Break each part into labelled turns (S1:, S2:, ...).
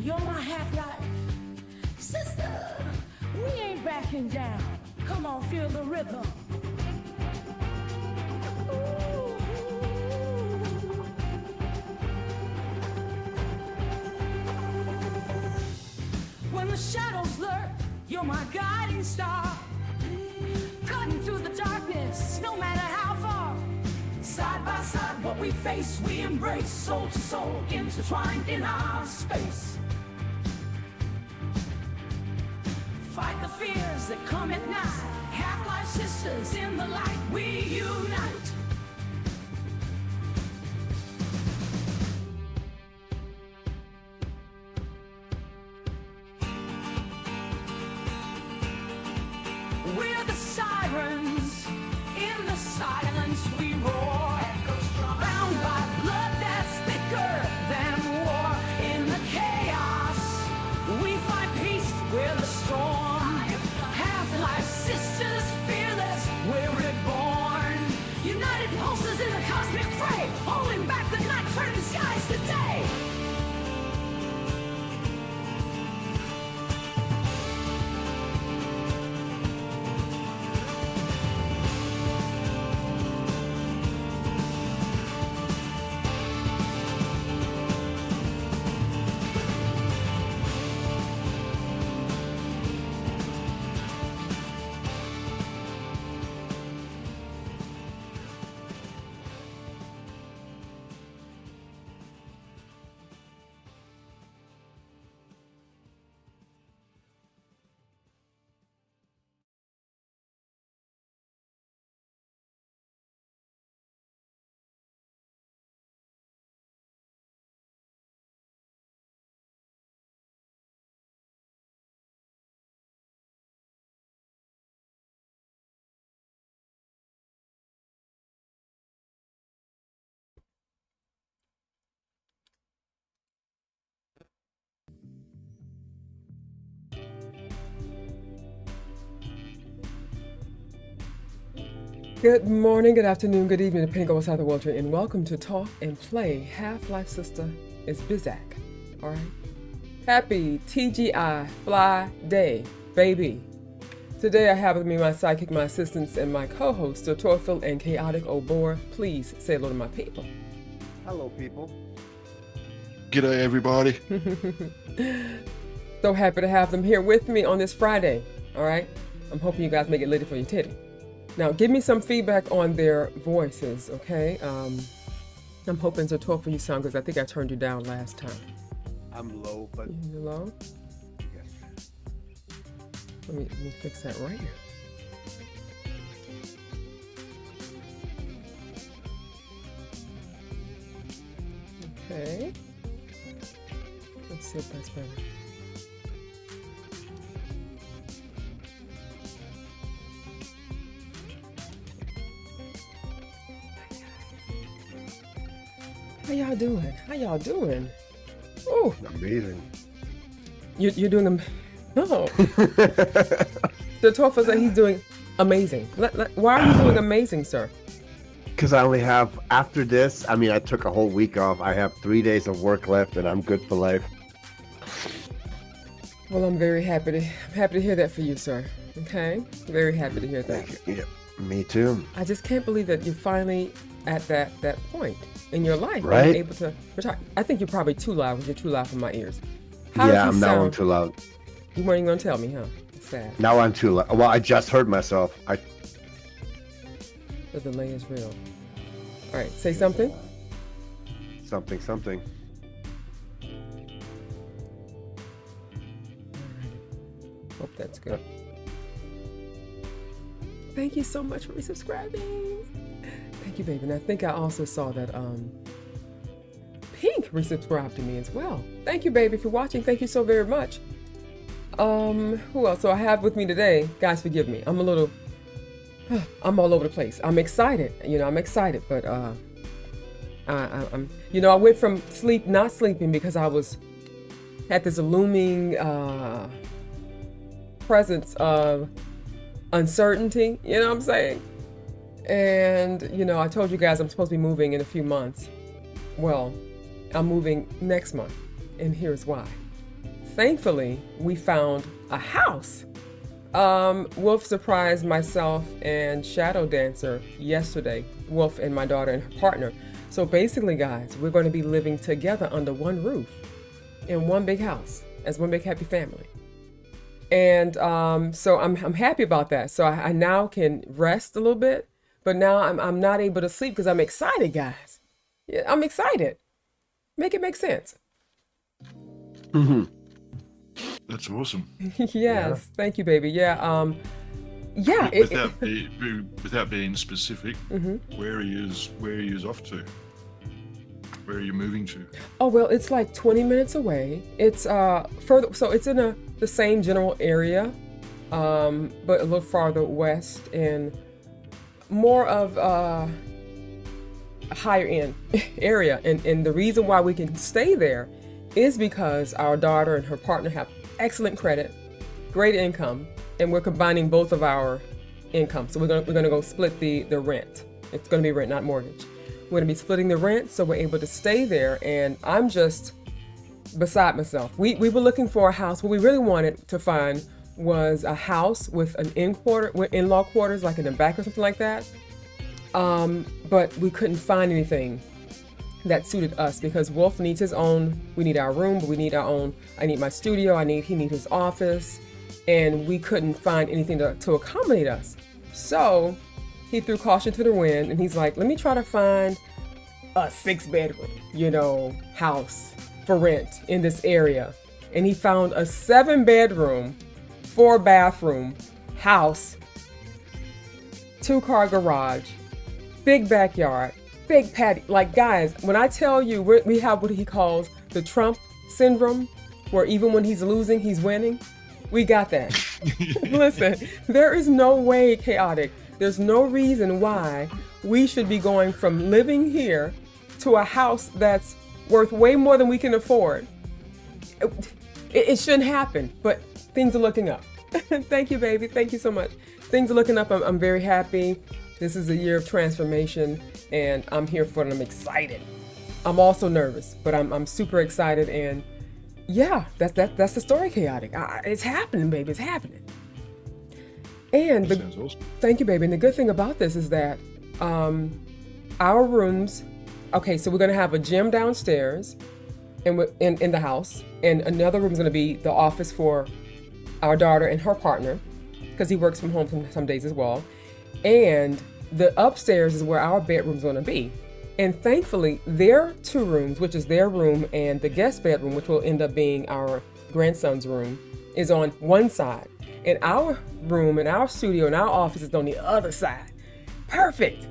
S1: You're my half-life sister. We ain't backing down. Come on, feel the rhythm. Ooh. When the shadows lurk, you're my guiding star. Cutting through the darkness, no matter how far. Side by side, what we face, we embrace. Soul to soul, intertwined in our space. Fight the fears that come at night. Half-life sisters in the light, we unite. We're the sirens. In the silence we roar. Bound by blood that's thicker than war. In the chaos, we find peace. We're the storm. Half-life sisters, fearless, we're reborn. United pulses in the cosmic fray. Holding back the night, turning skies to day.
S2: Good morning, good afternoon, good evening, depending on what side of the world you're in. Welcome to Talk and Play. HalfLifeSistah is Bizak. All right. Happy TGI Fly Day, baby. Today I have with me my sidekick, my assistants, and my co-host, the Torfil and Chaotic Obor. Please say hello to my people.
S3: Hello, people.
S4: G'day, everybody.
S2: So happy to have them here with me on this Friday. All right. I'm hoping you guys make it later for your titty. Now, give me some feedback on their voices, okay? I'm hoping to talk for you sound because I think I turned you down last time.
S3: I'm low, but...
S2: You're low?
S3: Yes.
S2: Let me fix that right now. Okay. Let's see if that's better. How y'all doing? How y'all doing? Oh,
S3: Amazing.
S2: you're doing them. No. The Torfa said he's doing amazing. Why are you doing amazing, sir?
S3: Because I only have, after this, I mean, I took a whole week off. I have 3 days of work left, and I'm good for life.
S2: Well, I'm happy to hear that for you, sir. Okay, very happy to hear that.
S3: Thank you. Yeah, me too.
S2: I just can't believe that you're finally at that point in your life,
S3: right?
S2: You're able to retire. I think you're probably too loud. You're too loud for my ears. How does he
S3: now I'm
S2: sound?
S3: too loud.
S2: You weren't even gonna tell me, huh? It's sad.
S3: Now I'm too loud. Well, I just heard myself.
S2: The delay is real. All right, say something.
S3: Something.
S2: Hope that's good. Thank you so much for resubscribing. Thank you, baby. And I think I also saw that Pink resubscribed to me as well. Thank you, baby, for watching. Thank you so very much. Who else? So I have with me today, guys, forgive me. I'm all over the place. I'm excited. I'm excited, but I'm I went from not sleeping because I had this looming presence of uncertainty, you know what I'm saying? And, I told you guys I'm supposed to be moving in a few months. Well, I'm moving next month, and here's why. thankfully, we found a house. Wolf surprised myself and Shadow Dancer yesterday, Wolf and my daughter and her partner. So basically, guys, we're going to be living together under one roof in one big house as one big happy family. And so I'm happy about that. So I now can rest a little bit, but now I'm not able to sleep because I'm excited, guys. Yeah, I'm excited. Make it make sense.
S4: That's awesome.
S2: Yes, thank you, baby. Yeah,
S4: Without being specific, where are you off to? Where are you moving to?
S2: Oh, well, it's like 20 minutes away. It's further, so it's in the same general area, but a little farther west and more of a higher end area. And the reason why we can stay there is because our daughter and her partner have excellent credit, great income, and we're combining both of our income. So we're gonna go split the rent. It's gonna be rent, not mortgage. We're gonna be splitting the rent, so we're able to stay there. And I'm just beside myself. We were looking for a house. What we really wanted to find was a house with an in-law quarters, like in the back or something like that. But we couldn't find anything that suited us because Wolf needs his own. We need our room, but we need our own. I need my studio. He needs his office, and we couldn't find anything to accommodate us. So he threw caution to the wind, and he's like, "Let me try to find a 6-bedroom, house for rent in this area." And he found a 7-bedroom, 4-bathroom house, 2-car garage, big backyard, big patio. Like, guys, when I tell you we have what he calls the Trump syndrome, where even when he's losing, he's winning. We got that. Listen, there is no way, Chaotic. There's no reason why we should be going from living here to a house that's worth way more than we can afford. It shouldn't happen, but things are looking up. Thank you, baby. Thank you so much. Things are looking up. I'm very happy. This is a year of transformation, and I'm here for it. I'm excited. I'm also nervous, but I'm super excited. And yeah, that's the story, Chaotic. It's happening, baby. It's happening. And
S4: Sounds awesome.
S2: Thank you, baby. And the good thing about this is that our rooms. Okay, so we're gonna have a gym downstairs, in the house, and another room is gonna be the office for our daughter and her partner, because he works from home some days as well. And the upstairs is where our bedroom's gonna be. And thankfully, their 2 rooms, which is their room and the guest bedroom, which will end up being our grandson's room, is on one side. And our room and our studio and our office is on the other side. Perfect.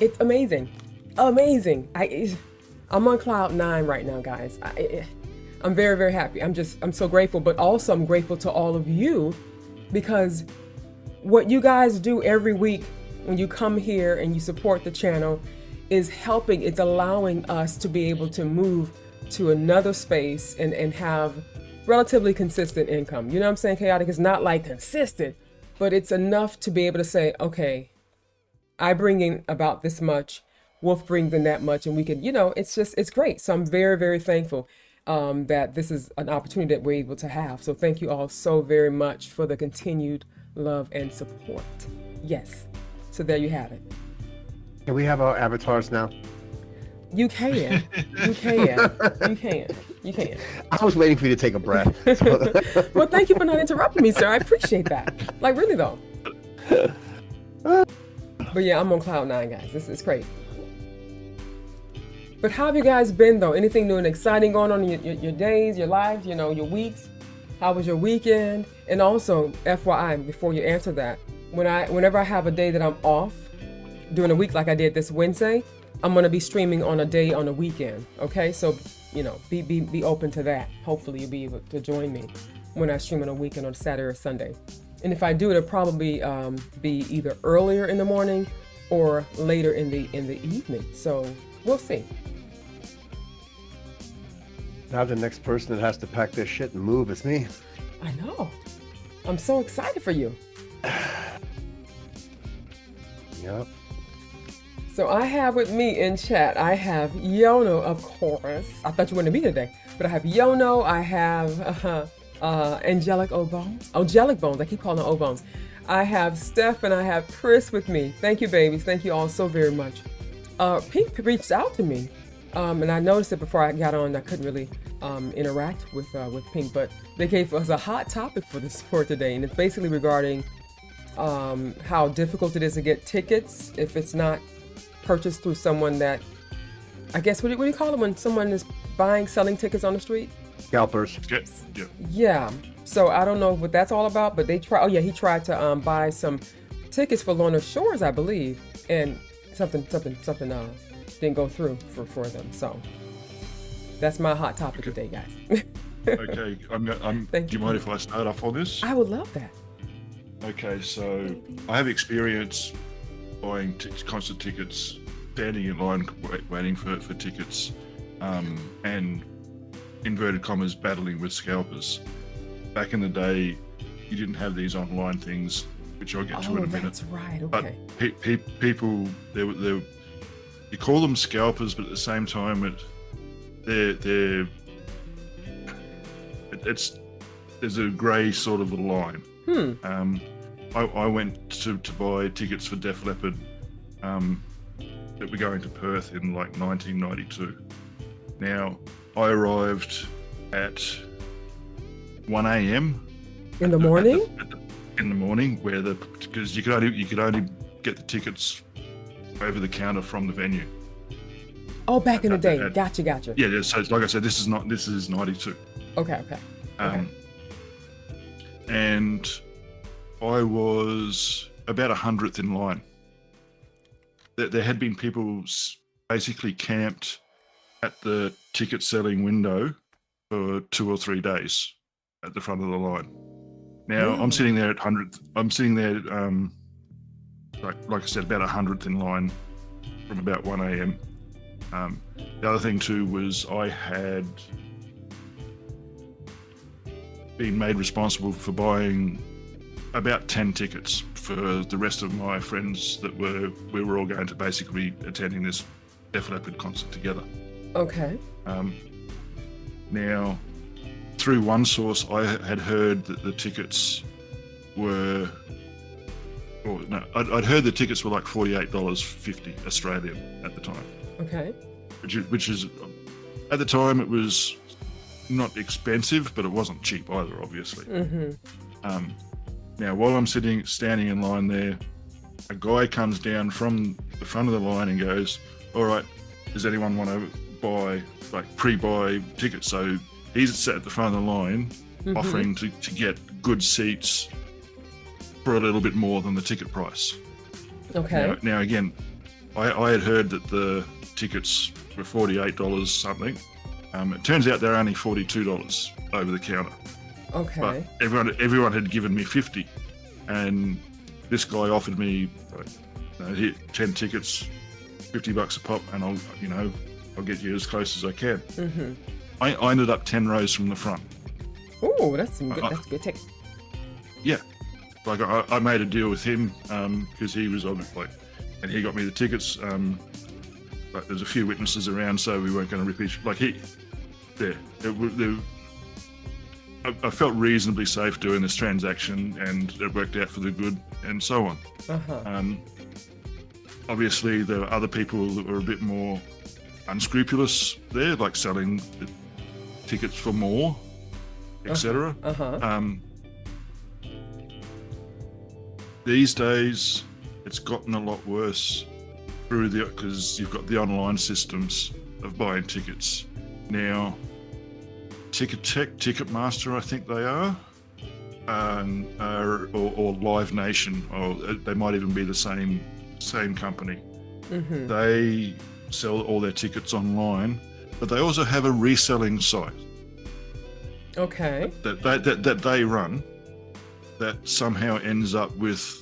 S2: It's amazing. I'm on cloud 9 right now, guys. I'm very, very happy. I'm so grateful, but also I'm grateful to all of you, because what you guys do every week when you come here and you support the channel is helping. It's allowing us to be able to move to another space and have relatively consistent income. You know what I'm saying, Chaotic? It's not like consistent, but it's enough to be able to say, okay, I bring in about this much, Wolf brings in that much, and we can, it's great. So I'm very, very thankful that this is an opportunity that we're able to have. So thank you all so very much for the continued love and support. Yes. So there you have it.
S3: Can we have our avatars now?
S2: You can. You can.
S3: I was waiting for you to take a breath.
S2: Well, thank you for not interrupting me, sir. I appreciate that. Like, really, though. But yeah, I'm on cloud 9, guys. This is great. But how have you guys been, though? Anything new and exciting going on in your days, your lives, your weeks? How was your weekend? And also, FYI, before you answer that, whenever I have a day that I'm off during a week, like I did this Wednesday, I'm going to be streaming on a day on a weekend. Okay, so be open to that. Hopefully you'll be able to join me when I stream on a weekend on Saturday or Sunday. And if I do, it'll probably be either earlier in the morning or later in the evening. So we'll see.
S3: Now the next person that has to pack their shit and move is me.
S2: I know. I'm so excited for you.
S3: Yep.
S2: So I have with me in chat, I have Jono, of course. I thought you wanted me today, but I have Jono, I have Angelic Bones. I keep calling her O-Bones. I have Steph and I have Chris with me. Thank you, babies. Thank you all so very much. Pink reached out to me, and I noticed it before I got on. I couldn't really interact with Pink, but they gave us a hot topic for today, and it's basically regarding how difficult it is to get tickets if it's not purchased through someone that, I guess, what do you call it when someone is selling tickets on the street?
S3: Scalpers.
S4: Yeah.
S2: Yeah. So I don't know what that's all about, but he tried to buy some tickets for Lorna Shores, I believe, and something didn't go through for them. So that's my hot topic today, guys.
S4: Okay.
S2: Thank
S4: do you mind if I start off on this?
S2: I would love that.
S4: Okay, so I have experience buying concert tickets, standing in line waiting for tickets, and inverted commas battling with scalpers. Back in the day, you didn't have these online things, which I'll get to in a minute.
S2: That's right. Okay.
S4: But people, you call them scalpers, but at the same time, there's a grey sort of a line. I went to buy tickets for Def Leppard that were going to Perth in like 1992. Now, I arrived at 1 a.m.
S2: In the morning?
S4: In the morning, because you could only get the tickets over the counter from the venue.
S2: Oh, back in the day. Gotcha.
S4: Yeah, so like I said, this is 92.
S2: Okay.
S4: And I was about 100th in line. There had been people basically camped at the ticket selling window for 2 or 3 days at the front of the line. Now I'm sitting there at 100th. I'm sitting there, like I said, about 100th in line from about 1 a.m. The other thing too was I had been made responsible for buying about 10 tickets for the rest of my friends that we were all going to basically be attending this Def Leppard concert together.
S2: Okay.
S4: Now, through one source, I had heard that the tickets were, I'd heard the tickets were like $48.50 Australian at the time.
S2: Okay.
S4: Which is, at the time, it was not expensive, but it wasn't cheap either, obviously. Now, while I'm standing in line there, a guy comes down from the front of the line and goes, "All right, does anyone want to pre-buy tickets?" So he's sat at the front of the line, offering to get good seats for a little bit more than the ticket price.
S2: Okay.
S4: Now again, I had heard that the tickets were $48 something. It turns out they're only $42 over the counter.
S2: Okay.
S4: But everyone had given me 50, and this guy offered me 10 tickets, $50 a pop, and I'll get you as close as I can. I ended up 10 rows from the front.
S2: Oh, that's good tech.
S4: Yeah, like I made a deal with him because he was obviously and he got me the tickets. Like there's a few witnesses around, so we weren't going to rip each. I felt reasonably safe doing this transaction, and it worked out for the good, and so on. Obviously, there were other people that were a bit more unscrupulous there, like selling the tickets for more, etc. These days, it's gotten a lot worse because you've got the online systems of buying tickets now. Ticketmaster, I think they are, or Live Nation, or they might even be the same company. They sell all their tickets online, but they also have a reselling site.
S2: Okay.
S4: That they run, that somehow ends up with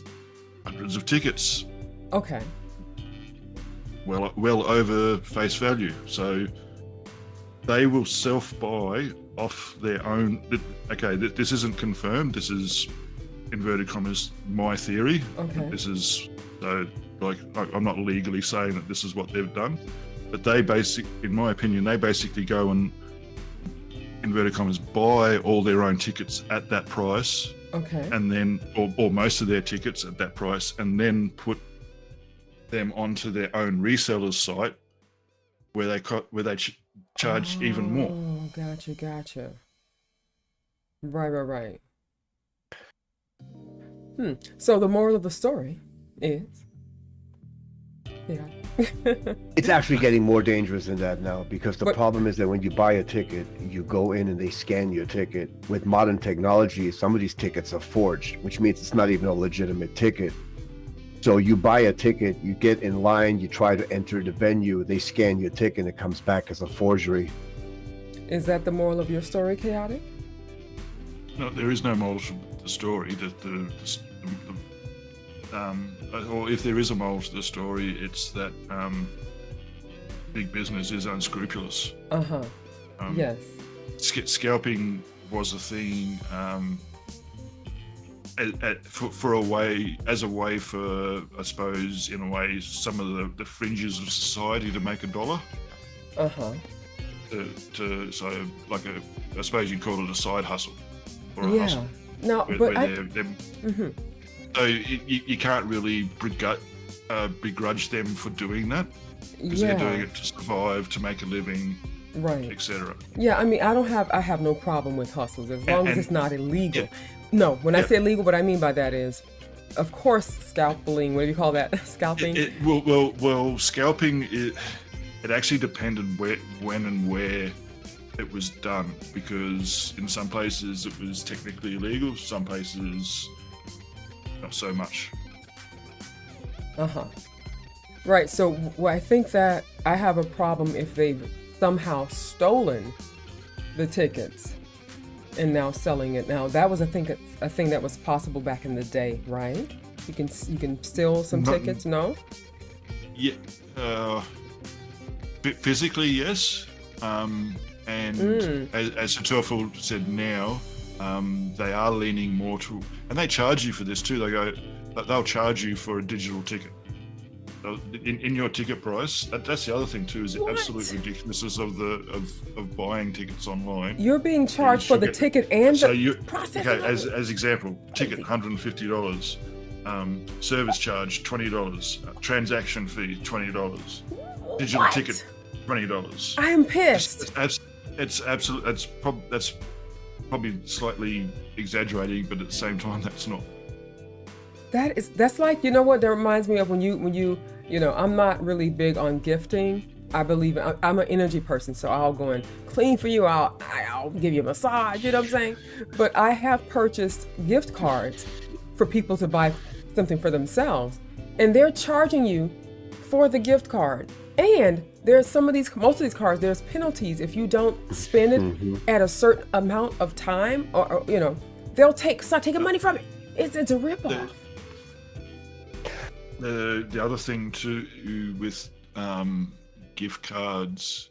S4: hundreds of tickets.
S2: Okay.
S4: Well over face value. So they will self-buy off their own. Okay, this isn't confirmed. This is inverted commas, my theory.
S2: Okay.
S4: This is so like I'm not legally saying that this is what they've done, but in my opinion, they basically go and inverted commas buy all their own tickets at that price,
S2: Okay.
S4: and then or most of their tickets at that price, and then put them onto their own resellers site where they charge even more.
S2: Oh, gotcha. Right. So the moral of the story is, yeah.
S3: It's actually getting more dangerous than that now, because the
S2: But-
S3: problem is that when you buy a ticket, you go in and they scan your ticket. With modern technology, some of these tickets are forged, which means it's not even a legitimate ticket. So you buy a ticket, you get in line, you try to enter the venue, they scan your ticket, and it comes back as a forgery.
S2: Is that the moral of your story, Chaotic?
S4: No, there is no moral to the story. Or if there is a moral to the story, it's that big business is unscrupulous.
S2: Yes.
S4: Scalping was a thing for a way for, I suppose, in a way, some of the fringes of society to make a dollar. So like I suppose you'd call it a side hustle or a hustle.
S2: No,
S4: Where
S2: but
S4: so you can't really begrudge them for doing that, because they're doing it to survive, to make a living,
S2: right,
S4: etc.
S2: Yeah, I mean, I have no problem with hustles as long as it's not illegal.
S4: Yeah.
S2: No, when I say illegal, what I mean by that is, of course, scalping. What do you call that? Scalping.
S4: Well, scalping. It actually depended when and where it was done, because in some places it was technically illegal, some places not so much.
S2: Right. So I think that I have a problem if they've somehow stolen the tickets and now selling it. Now that was a thing that was possible back in the day, right? You can steal some tickets. No.
S4: Yeah. Physically, yes. And as Satofel said now, they are leaning more to, and they charge you for this too. They'll charge you for a digital ticket. In your ticket price. That's the other thing too, is the absolute ridiculousness of buying tickets online.
S2: You're being charged for the ticket and the processing.
S4: Okay, as example, ticket $150, service charge $20, transaction fee $20, digital ticket $20.
S2: I am pissed.
S4: That's probably slightly exaggerating, but at the same time, that's not.
S2: That's like, you know what that reminds me of, when you I'm not really big on gifting. I believe I'm an energy person, so I'll go and clean for you. I'll give you a massage, you know what I'm saying? But I have purchased gift cards for people to buy something for themselves, and they're charging you for the gift card. And there's most of these cards, there's penalties if you don't spend it at a certain amount of time, or they'll start taking money from it. It's a ripoff.
S4: The other thing too with gift cards,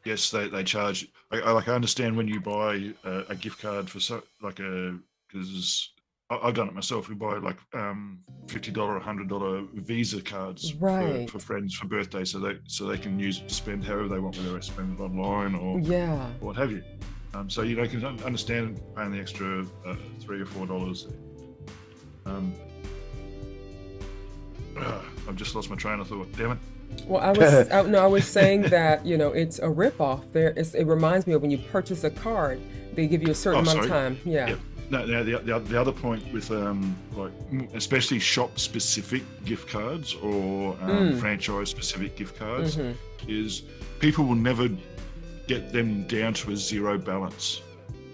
S4: yes, they charge. I understand when you buy a gift card for because I've done it myself. We buy like $50, $100 Visa cards for friends for birthdays, so they can use it to spend however they want, whether they spend it online or what have you. So you can understand paying the extra $3 or $4. I've just lost my train of thought. Damn it.
S2: Well, I was saying that it's a ripoff. It reminds me of when you purchase a card, they give you a certain amount of time. Yeah.
S4: No, the other point with especially shop-specific gift cards or franchise-specific gift cards is people will never get them down to a zero balance.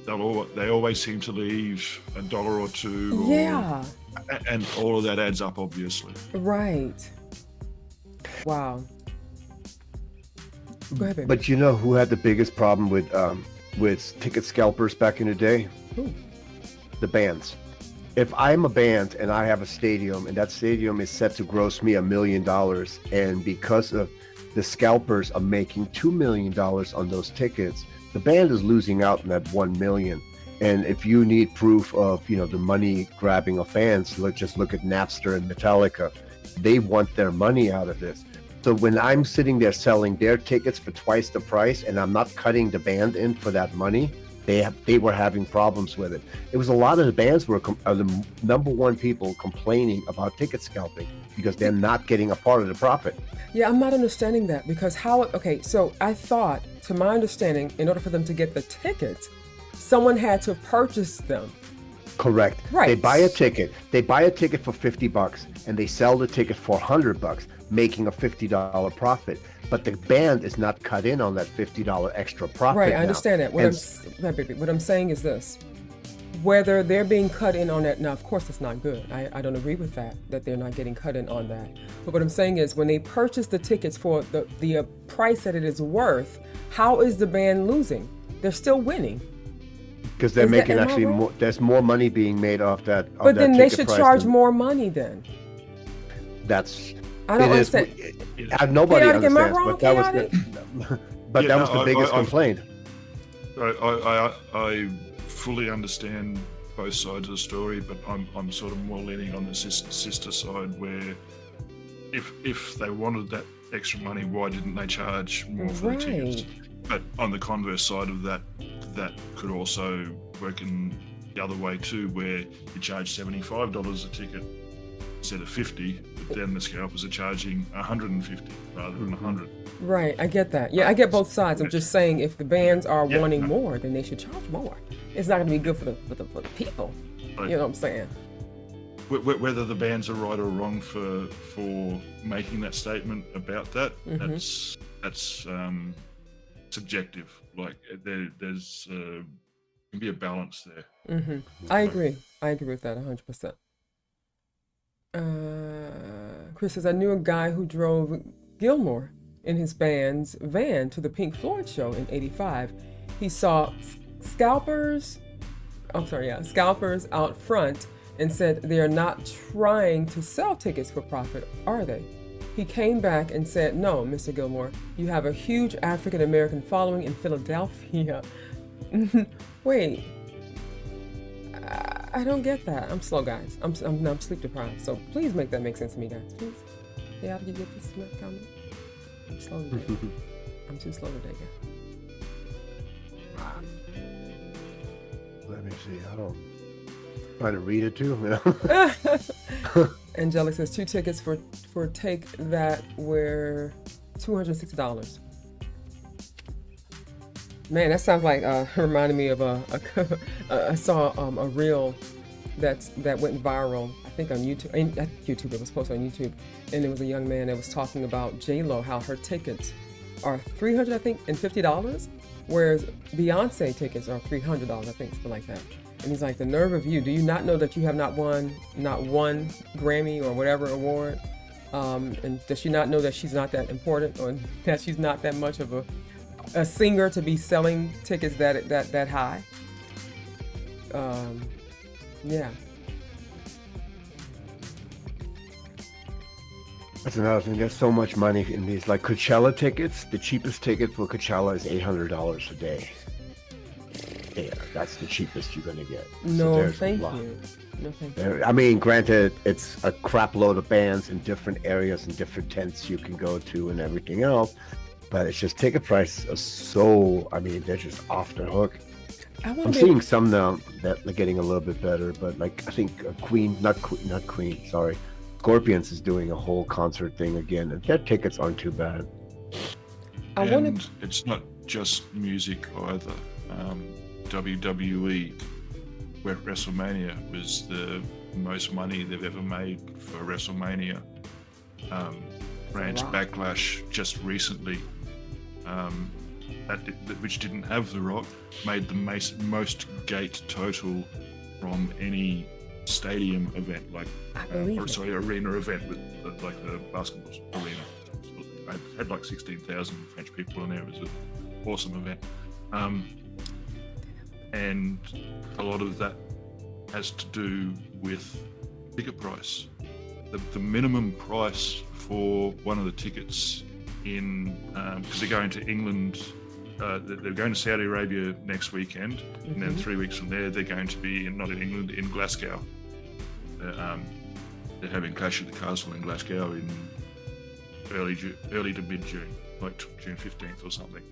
S4: They always seem to leave $1 or $2. And all of that adds up, obviously.
S2: Right. Wow. Go ahead, baby.
S3: But you know who had the biggest problem with ticket scalpers back in the day?
S2: Who?
S3: The bands. If I'm a band and I have a stadium and that stadium is set to gross me $1 million, and because of the scalpers are making $2 million on those tickets, the band is losing out on that $1 million. And if you need proof of, you know, the money grabbing of fans, just look at Napster and Metallica. They want their money out of this. So when I'm sitting there selling their tickets for twice the price and I'm not cutting the band in for that money, they were having problems with it. It was a lot of the bands are the number one people complaining about ticket scalping because they're not getting a part of the profit.
S2: Yeah, I'm not understanding that because so I thought, to my understanding, in order for them to get the tickets, someone had to purchase them.
S3: Correct.
S2: Right.
S3: They buy a ticket for $50 and they sell the ticket for $100, making a $50 profit. But the band is not cut in on that $50 extra profit.
S2: Right,
S3: now.
S2: I understand that. What I'm saying is this. Whether they're being cut in on that, now of course it's not good. I don't agree with that they're not getting cut in on that. But what I'm saying is when they purchase the tickets for the price that it is worth, how is the band losing? They're still winning.
S3: Because they're making actually more, there's more money being made off that.
S2: But then they should charge more money then. I don't understand.
S3: Nobody
S2: Chaotic, am I
S3: understands,
S2: wrong,
S3: but that
S2: Chaotic?
S3: was the biggest complaint.
S4: I fully understand both sides of the story, but I'm sort of more leaning on the sister side, where if they wanted that extra money, why didn't they charge more for the tickets? But on the converse side of that could also work in the other way too, where you charge $75 a ticket instead of $50, but then the scalpers are charging $150 rather than $100.
S2: Right, I get that. Yeah, I get both sides. I'm just saying if the bands are wanting more, then they should charge more. It's not going to be good for the people. Right. You know what I'm saying?
S4: Whether the bands are right or wrong for making that statement about that, that's subjective. Like there's can be a balance there.
S2: I agree with that 100%. Chris says, I knew a guy who drove Gilmore in his band's van to the Pink Floyd show in '85. He saw scalpers out front and said they are not trying to sell tickets for profit, are they? He came back and said, no, Mr. Gilmore, you have a huge African-American following in Philadelphia. Wait, I don't get that. I'm slow, guys. I'm sleep deprived, so please make that make sense to me, guys. Please. Yeah, did you get this comment? I'm slow today. I'm too slow today, guys.
S3: Let me see. Trying to read it too. You know?
S2: Angelic says 2 tickets for take that were $260. Man, that sounds like reminded me of I saw a reel that went viral. I think on YouTube. It was posted on YouTube, and there was a young man that was talking about J-Lo, how her tickets are $300, I think, and $50, whereas Beyonce tickets are $300, I think, something like that. And he's like, the nerve of you! Do you not know that you have not won one Grammy or whatever award? And does she not know that she's not that important, or that she's not that much of a singer to be selling tickets that high? Yeah.
S3: That's another thing. There's so much money in these. Like Coachella tickets, the cheapest ticket for Coachella is $800 a day. Yeah, that's the cheapest you're gonna get.
S2: No, thank you. No, thank you.
S3: I mean, granted, it's a crap load of bands in different areas and different tents you can go to and everything else, but it's just ticket prices are so. I mean, they're just off the hook. I'm seeing some now that are getting a little bit better, but like I think not Queen, sorry, Scorpions is doing a whole concert thing again, and their tickets aren't too bad.
S4: It's not just music either. WWE, where WrestleMania was the most money they've ever made for WrestleMania. Rant Backlash just recently, which didn't have The Rock, made the most gate total from any stadium event, arena event with like the basketball arena. It had like 16,000 French people in there. It was an awesome event. And a lot of that has to do with ticket price. The minimum price for one of the tickets because they're going to England they're going to Saudi Arabia next weekend, and then 3 weeks from there they're going to be not in England, in Glasgow. They're having Clash of the Castle in Glasgow in early to mid June, like June 15th or something.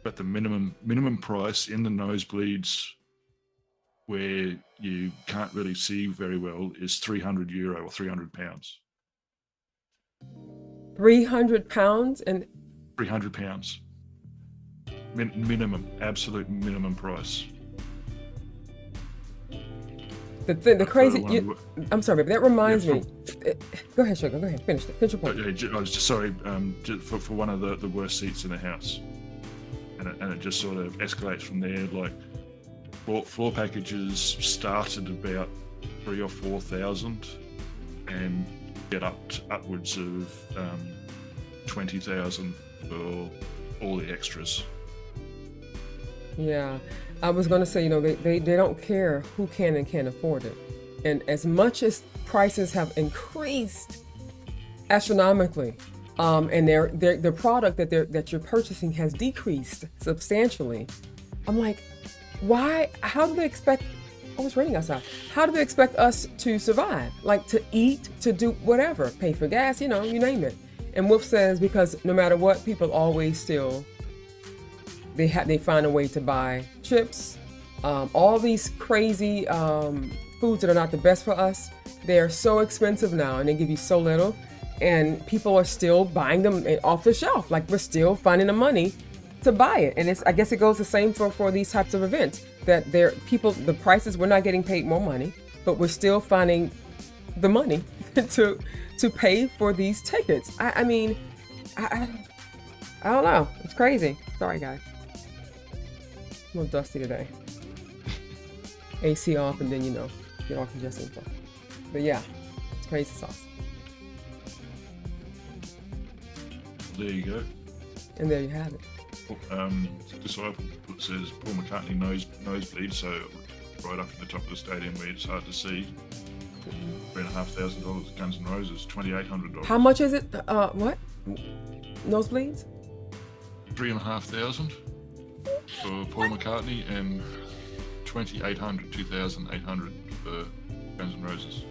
S4: But the minimum price in the nosebleeds, where you can't really see very well, is €300 or £300.
S2: £300 and
S4: £300 minimum, absolute minimum price.
S2: The crazy. I'm sorry, but that reminds me. Go ahead, Sugar. Go ahead. Finish your point.
S4: I was just sorry for one of the worst seats in the house, and it just sort of escalates from there. Like floor packages start at about 3,000 or 4,000, and get upwards of 20,000 for all the extras.
S2: Yeah, I was going to say, they don't care who can and can't afford it. And as much as prices have increased astronomically, and the product that you're purchasing has decreased substantially, I'm like, why? How do they expect? Oh, it's raining outside. How do they expect us to survive? Like to eat, to do whatever, pay for gas, you name it. And Wolf says because no matter what, people always still. They find a way to buy chips, all these crazy foods that are not the best for us. They are so expensive now, and they give you so little, and people are still buying them off the shelf. Like we're still finding the money to buy it, and I guess it goes the same for these types of events. That the prices, we're not getting paid more money, but we're still finding the money to pay for these tickets. I mean, I don't know. It's crazy. Sorry, guys. A little dusty today. AC off, and then get all congested and stuff. But yeah, it's crazy sauce.
S4: There you go.
S2: And there you have it.
S4: Disciple says Paul McCartney nosebleed, so right up at the top of the stadium where it's hard to see. $3,500 Guns N' Roses, $2,800.
S2: How much is it? What? Nosebleeds?
S4: $3,500 for Paul McCartney, and $2,800 for Guns N' Roses.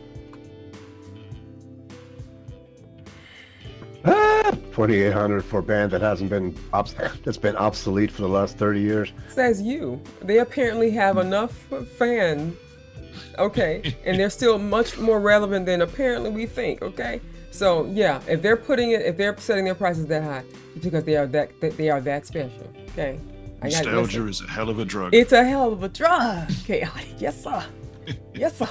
S3: 2,800 for a band that hasn't been that's been obsolete for the last 30 years.
S2: Says you. They apparently have enough fans. Okay, and they're still much more relevant than apparently we think. Okay, so yeah, if they're setting their prices that high, it's because they are that special. Okay.
S4: Nostalgia is a hell of a drug.
S2: It's a hell of a drug. Okay, yes sir. Yes sir.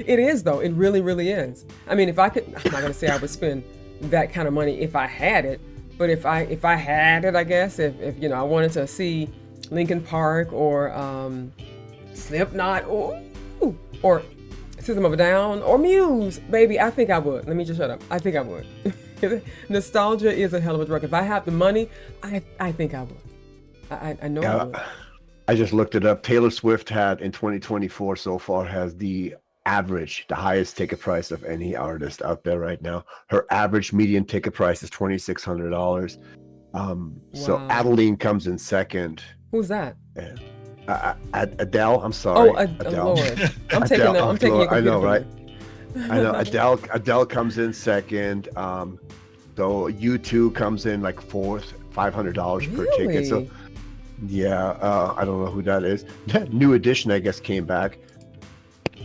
S2: It is though. It really, really is. I mean, if I could, I'm not gonna say I would spend that kind of money if I had it, but if I had it, I guess if I wanted to see Linkin Park or Slipknot or System of a Down or Muse, baby, I think I would. Let me just shut up. I think I would. Nostalgia is a hell of a drug. If I have the money, I think I would. I know.
S3: Yeah, I just looked it up. Taylor Swift had in 2024 so far has the highest ticket price of any artist out there right now. Her average median ticket price is $2,600. So Adeline comes in second.
S2: Who's that?
S3: Adele. I'm sorry.
S2: Oh,
S3: Adele.
S2: Lord. I'm taking your computer.
S3: I know, right? I know. Adele comes in second. So U2 comes in like fourth, $500 per ticket. So yeah, I don't know who that is. New Edition, I guess, came back.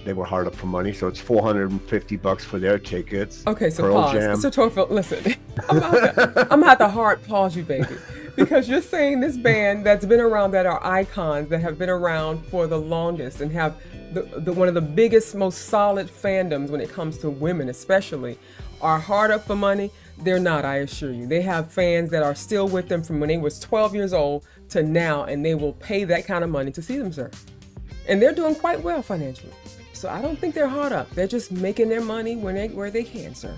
S3: They were hard up for money, so it's $450 for their tickets.
S2: Okay, so
S3: Pearl
S2: pause.
S3: Jam.
S2: So Torfil, listen, I'm gonna have to hard pause you, baby, because you're saying this band that's been around, that are icons, that have been around for the longest and have the one of the biggest, most solid fandoms when it comes to women, especially, are hard up for money. They're not, I assure you. They have fans that are still with them from when they was 12 years old to now, and they will pay that kind of money to see them, sir. And they're doing quite well financially. So I don't think they're hard up. They're just making their money where they can, sir.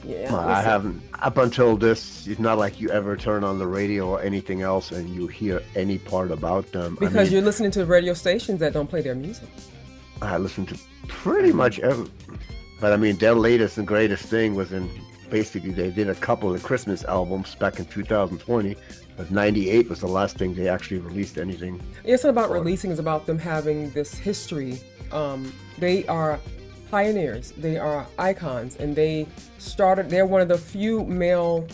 S2: Yeah.
S3: Well, I haven't, up until this, it's not like you ever turn on the radio or anything else and you hear any part about them.
S2: Because you're listening to radio stations that don't play their music.
S3: I listen to pretty much every, but I mean, their latest and greatest thing was in basically they did a couple of Christmas albums back in 2020, but 98 was the last thing they actually released anything.
S2: It's not about releasing, it's about them having this history. They are pioneers, they are icons, and they're one of the few male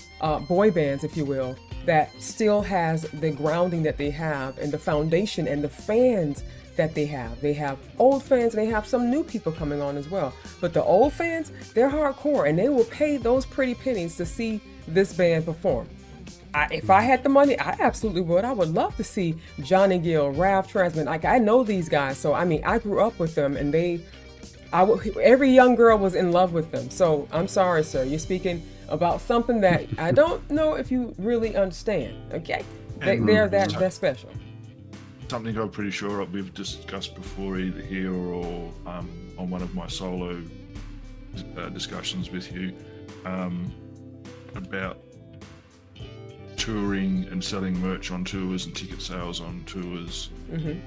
S2: boy bands, if you will, that still has the grounding that they have and the foundation and the fans that they have. They have old fans and they have some new people coming on as well. But the old fans, they're hardcore and they will pay those pretty pennies to see this band perform. If I had the money, I absolutely would. I would love to see Johnny Gill, Ralph Tresvant. Like, I know these guys, so I mean, I grew up with them, and every young girl was in love with them. So I'm sorry, sir, you're speaking about something that I don't know if you really understand. Okay, they're that special.
S4: Something I'm pretty sure we've discussed before, either here or on one of my solo discussions with you, about touring and selling merch on tours and ticket sales on tours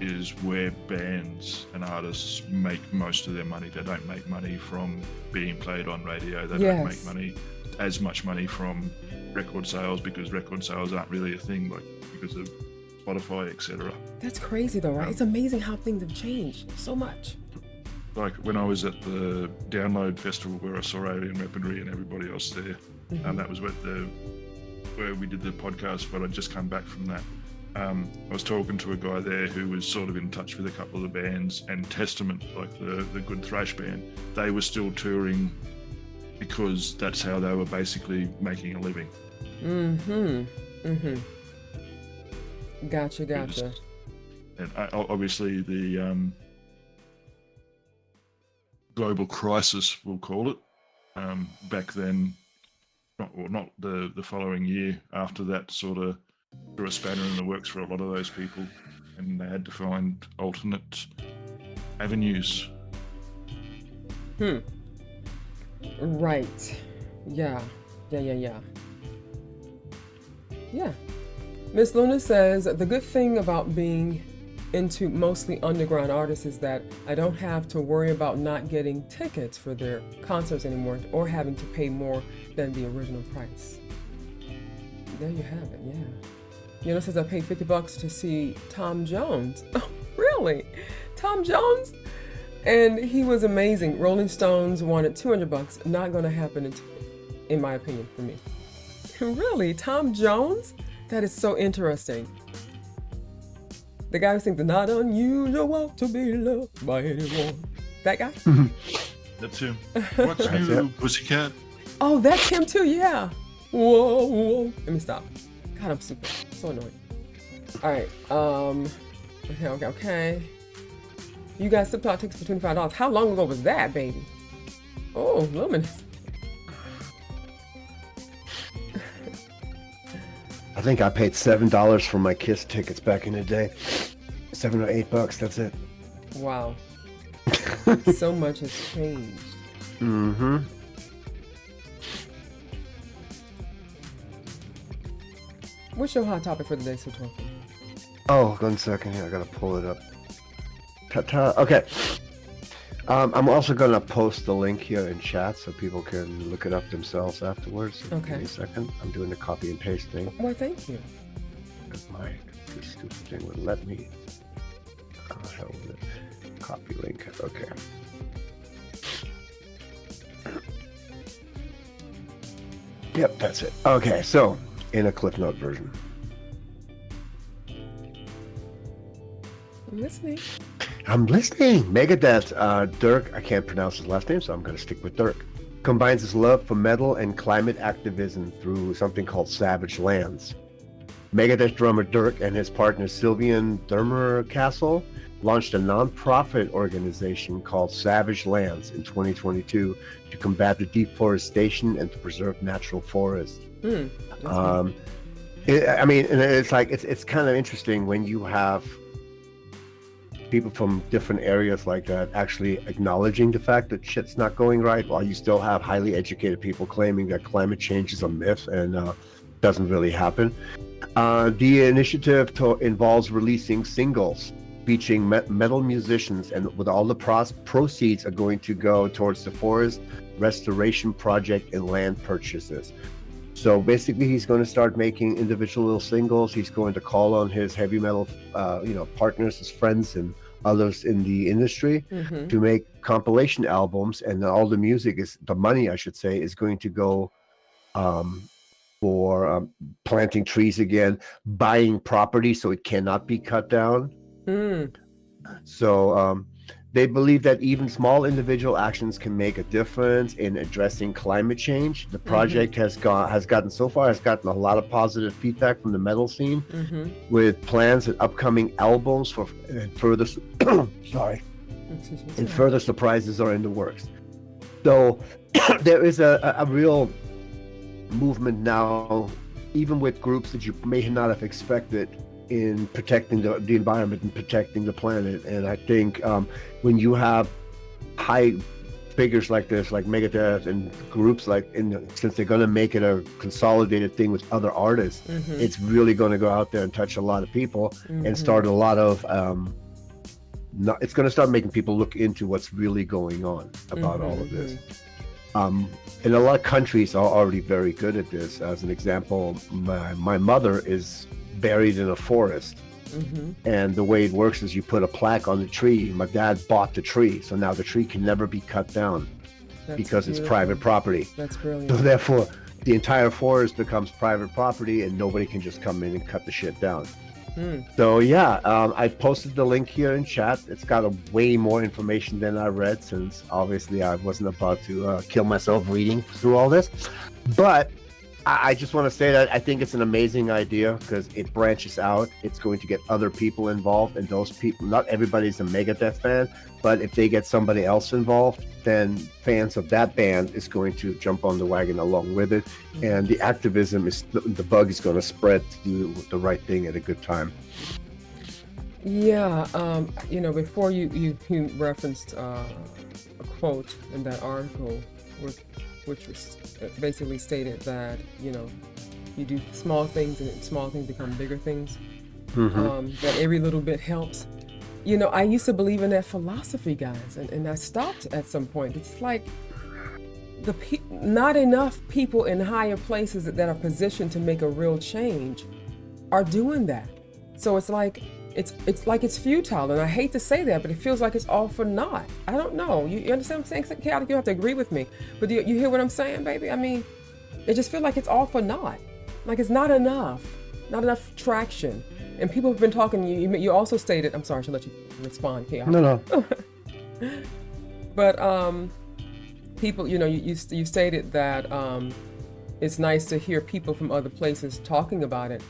S4: is where bands and artists make most of their money. They don't make money from being played on radio. They don't make as much money from record sales, because record sales aren't really a thing, like because of Spotify, etc.
S2: That's crazy though, right? It's amazing how things have changed so much.
S4: Like when I was at the Download Festival where I saw Alien Weaponry and everybody else there, and that was where we did the podcast, but I'd just come back from that. I was talking to a guy there who was sort of in touch with a couple of the bands, and Testament, like the good thrash band, they were still touring because that's how they were basically making a living.
S2: Gotcha.
S4: And obviously the global crisis, we'll call it, back then, not the following year after that, sort of threw a spanner in the works for a lot of those people, and they had to find alternate avenues.
S2: Right. Yeah. Miss Luna says, the good thing about being into mostly underground artists is that I don't have to worry about not getting tickets for their concerts anymore or having to pay more than the original price. There you have it, yeah. Jono says I paid $50 to see Tom Jones. Oh, really? Tom Jones? And he was amazing. Rolling Stones wanted $200. Not gonna happen in my opinion, for me. Really? Tom Jones? That is so interesting. The guy who sings the not unusual to be loved by anyone. That guy?
S4: That's him. What's new, Pussycat?
S2: Oh, that's him too, yeah. Whoa. Let me stop. God, I'm super. So annoying. All right. Okay. You guys slipped out tickets for $25. How long ago was that, baby? Oh, luminous.
S3: I think I paid $7 for my Kiss tickets back in the day. $7 or $8, that's it.
S2: Wow. So much has changed. What's your hot topic for the day, Sir?
S3: Oh, 1 second here. I gotta pull it up. Ta-ta. Okay. I'm also gonna post the link here in chat so people can look it up themselves afterwards. So
S2: Okay.
S3: Give me a second. I'm doing the copy and paste thing.
S2: Well, thank you.
S3: Because this stupid thing would let me. Oh, hell with it. Copy link. Okay. Yep, that's it. Okay, so in a Cliff Note version.
S2: I'm listening.
S3: I'm listening. Megadeth, Dirk, I can't pronounce his last name, so I'm going to stick with Dirk. Combines his love for metal and climate activism through something called Savage Lands. Megadeth drummer Dirk and his partner Sylvian Dermercastle launched a non-profit organization called Savage Lands in 2022 to combat the deforestation and to preserve natural forests. It's kind of interesting when you have people from different areas like that actually acknowledging the fact that shit's not going right, while you still have highly educated people claiming that climate change is a myth and doesn't really happen. The initiative involves releasing singles featuring metal musicians, and with all the proceeds are going to go towards the forest restoration project and land purchases. So basically, he's going to start making individual little singles. He's going to call on his heavy metal, partners, his friends, and others in the industry to make compilation albums, and then all the music the money, I should say, is going to go for planting trees again, buying property so it cannot be cut down. So they believe that even small individual actions can make a difference in addressing climate change. The project has gotten a lot of positive feedback from the metal scene, with plans and upcoming albums for further further surprises are in the works. So there is a real movement now, even with groups that you may not have expected, in protecting the environment and protecting the planet. And I think when you have high figures like this, like Megadeth, and groups since they're going to make it a consolidated thing with other artists, it's really going to go out there and touch a lot of people and start a lot of it's going to start making people look into what's really going on about all of this. And a lot of countries are already very good at this. As an example, my mother is buried in a forest, and the way it works is you put a plaque on the tree. My dad bought the tree, so now the tree can never be cut down. That's because beautiful. It's private property.
S2: That's brilliant.
S3: So therefore, the entire forest becomes private property, and nobody can just come in and cut the shit down. So yeah, I posted the link here in chat. It's got way more information than I read, since obviously I wasn't about to kill myself reading through all this. But I just want to say that I think it's an amazing idea, because it branches out. It's going to get other people involved, and those people, not everybody's a Megadeth fan, but if they get somebody else involved, then fans of that band is going to jump on the wagon along with it, and the activism the bug is going to spread to do the right thing at a good time.
S2: Yeah, before you referenced a quote in that article, which was basically stated that, you do small things and small things become bigger things, that every little bit helps. I used to believe in that philosophy, guys, and I stopped at some point. It's like not enough people in higher places that are positioned to make a real change are doing that. So it's like it's futile, and I hate to say that, but it feels like it's all for naught. I don't know. You understand what I'm saying? Chaotic, you don't have to agree with me, but you hear what I'm saying, baby? I mean, it just feels like it's all for naught. Like it's not enough traction. And people have been talking. You also stated. I'm sorry, I should let you respond, Chaotic.
S3: No.
S2: But people, you stated that it's nice to hear people from other places talking about it.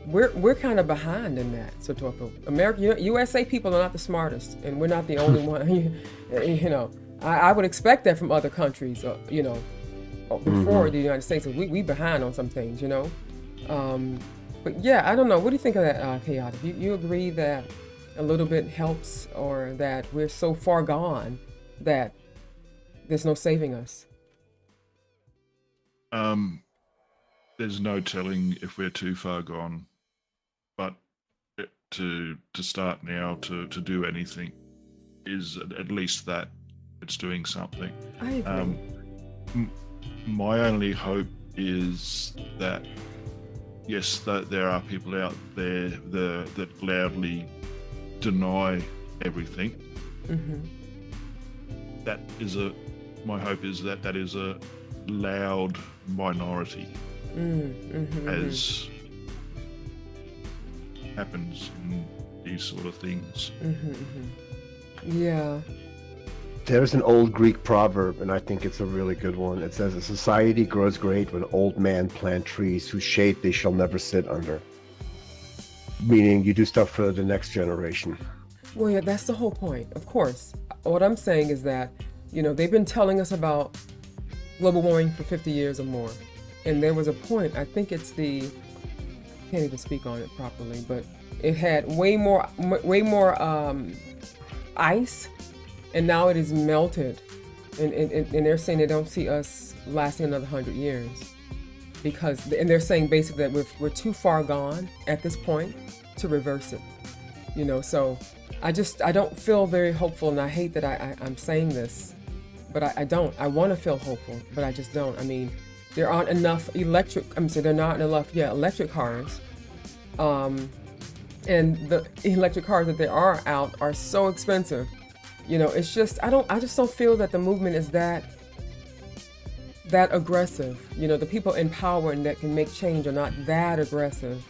S2: We're kind of behind in that. So America, USA people are not the smartest, and we're not the only one. I would expect that from other countries. Before the United States, we behind on some things. But yeah, I don't know. What do you think of that, Chaotic? You agree that a little bit helps, or that we're so far gone that there's no saving us?
S4: There's no telling if we're too far gone, but to start now to do anything is at least that it's doing something.
S2: I agree.
S4: My only hope is that, yes, that there are people out there that loudly deny everything. My hope is that is a loud minority, as happens in these sort of things.
S2: Yeah.
S3: There's an old Greek proverb, and I think it's a really good one. It says, "A society grows great when old men plant trees whose shade they shall never sit under." Meaning you do stuff for the next generation.
S2: Well, yeah, that's the whole point. Of course. What I'm saying is that, they've been telling us about global warming for 50 years or more. And there was a point, I think it's I can't even speak on it properly, but it had way more ice, and now it is melted. And they're saying they don't see us lasting another 100 years. And they're saying basically that we're too far gone at this point to reverse it. You know, so I don't feel very hopeful, and I hate that I'm saying this, but I don't. I want to feel hopeful, but I just don't. I mean, there aren't enough there are not enough, electric cars. And the electric cars that there are out are so expensive. You know, it's just, I just don't feel that the movement is that aggressive. You know, the people in power and that can make change are not that aggressive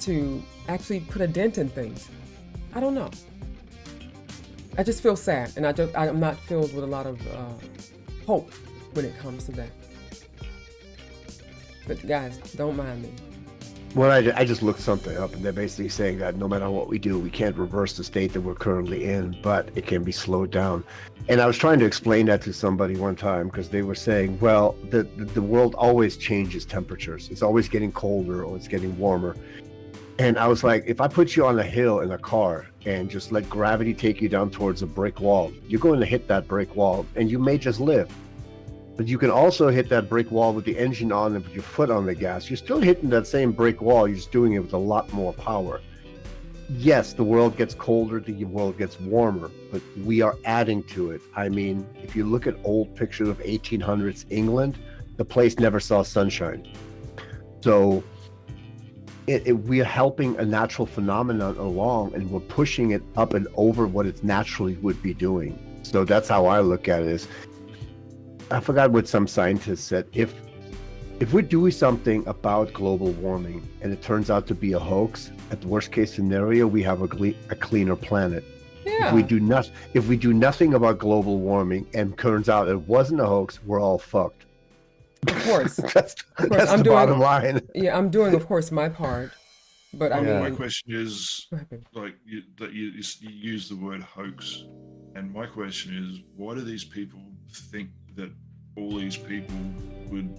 S2: to actually put a dent in things. I don't know. I just feel sad, and I'm not filled with a lot of hope when it comes to that. But guys, don't mind me.
S3: Well, I just looked something up, and they're basically saying that no matter what we do, we can't reverse the state that we're currently in, but it can be slowed down. And I was trying to explain that to somebody one time, because they were saying, well, the world always changes temperatures. It's always getting colder or it's getting warmer. And I was like, if I put you on a hill in a car and just let gravity take you down towards a brick wall, you're going to hit that brick wall, and you may just live. But you can also hit that brick wall with the engine on and with your foot on the gas. You're still hitting that same brick wall. You're just doing it with a lot more power. Yes, the world gets colder, the world gets warmer, but we are adding to it. I mean, if you look at old pictures of 1800s England, the place never saw sunshine. So we are helping a natural phenomenon along, and we're pushing it up and over what it naturally would be doing. So that's how I look at it. Is I forgot what some scientist said. If we're doing something about global warming and it turns out to be a hoax, at the worst case scenario, we have a cleaner planet.
S2: Yeah.
S3: If we do nothing about global warming and turns out it wasn't a hoax, we're all fucked.
S2: Of course.
S3: That's the bottom line.
S2: Yeah, I'm doing, of course, my part. But I mean,
S4: my question is, like, you use the word hoax, and my question is, why do these people think that all these people would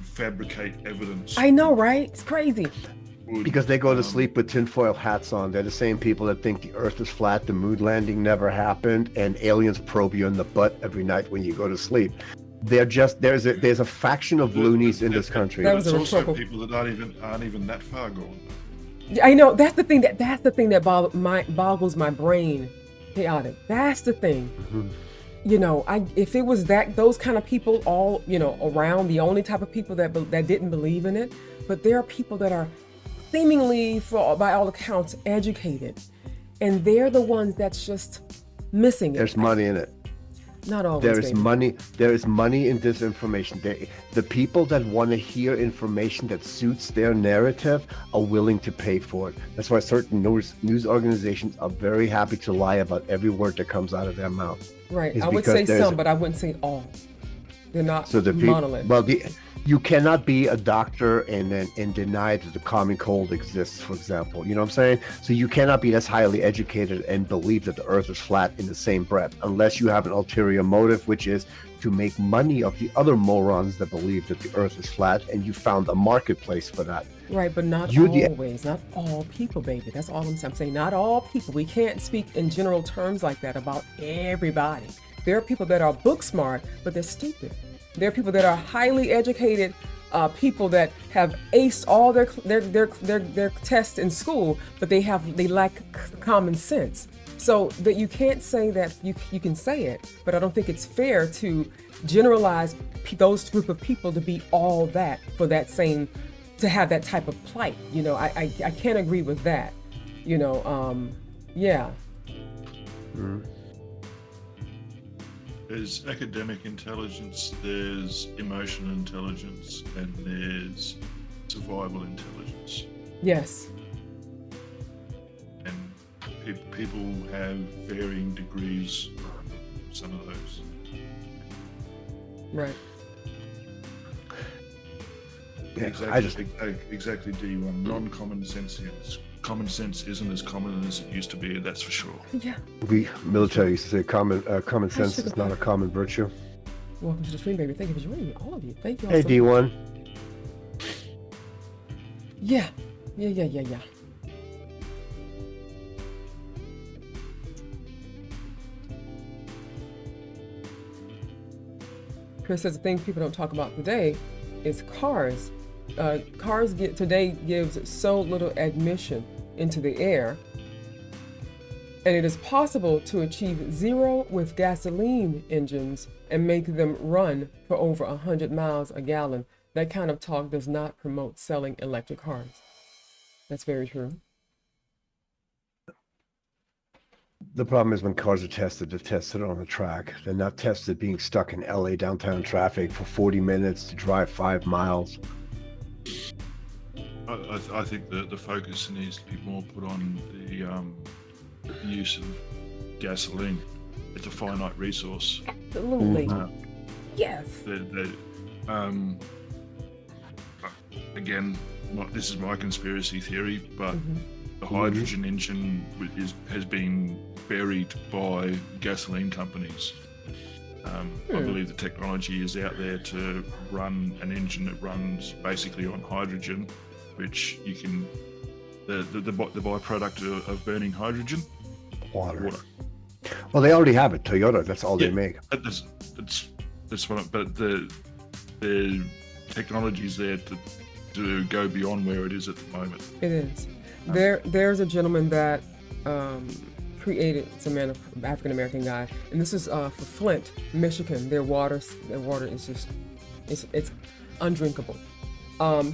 S4: fabricate evidence?
S2: I know, right? It's crazy.
S3: Because they go to sleep with tinfoil hats on. They're the same people that think the earth is flat, the moon landing never happened, and aliens probe you in the butt every night when you go to sleep. They're just, there's a faction of loonies in this country.
S2: That was a
S4: also
S2: rhetorical.
S4: people that aren't even that far gone.
S2: I know, that's the thing that boggles my brain chaotic. That's the thing.
S3: Mm-hmm.
S2: You know, if it was those kind of people all, you know, around, the only type of people that didn't believe in it, but there are people that are seemingly, by all accounts, educated, and they're the ones that's just missing it.
S3: There's money in it.
S2: Not always.
S3: There is money. There is money in disinformation. The people that want to hear information that suits their narrative are willing to pay for it. That's why certain news organizations are very happy to lie about every word that comes out of their mouth.
S2: Right.
S3: It's
S2: I would say some, but I wouldn't say all. They're not monolith.
S3: Well, you cannot be a doctor and deny that the common cold exists, for example. You know what I'm saying? So you cannot be as highly educated and believe that the earth is flat in the same breath, unless you have an ulterior motive, which is to make money of the other morons that believe that the earth is flat, and you found a marketplace for that.
S2: Right, but not always. Not all people, baby. That's all I'm saying. Not all people. We can't speak in general terms like that about everybody. There are people that are book smart, but they're stupid. There are people that are highly educated, people that have aced all their tests in school, but they lack common sense. So that you can't say that you can say it, but I don't think it's fair to generalize those group of people to be all that for that same, to have that type of plight. You know, I can't agree with that. You know, yeah.
S3: Mm-hmm.
S4: There's academic intelligence, there's emotional intelligence, and there's survival intelligence.
S2: Yes.
S4: And people have varying degrees of some of those.
S2: Right.
S3: Yeah,
S4: exactly, D1. Non-common sensience. Common sense isn't as common as it used to be, that's for sure.
S2: Yeah.
S3: We military used to say common sense is not a common virtue.
S2: Welcome to the stream, baby. Thank you for joining me, all of you. Thank you all
S3: Hey,
S2: so
S3: D1.
S2: Yeah. Chris says the thing people don't talk about today is cars cars today gives so little admission into the air, and it is possible to achieve zero with gasoline engines and make them run for over 100 miles a gallon. That kind of talk does not promote selling electric cars. That's very true.
S3: The problem is when cars are tested, they're tested on the track. They're not tested being stuck in LA downtown traffic for 40 minutes to drive 5 miles.
S4: I think that the focus needs to be more put on the use of gasoline. It's a finite resource.
S2: Absolutely. Yes.
S4: Again, this is my conspiracy theory, but the hydrogen engine has been buried by gasoline companies. I believe the technology is out there to run an engine that runs basically on hydrogen, which you can the byproduct of burning hydrogen, water.
S3: Well, they already have it. Toyota. That's all they make.
S4: That's what. But the technology is there to go beyond where it is at the moment.
S2: It is. There's a gentleman that created, it's a man, African American guy, and this is for Flint, Michigan. Their water is just it's undrinkable.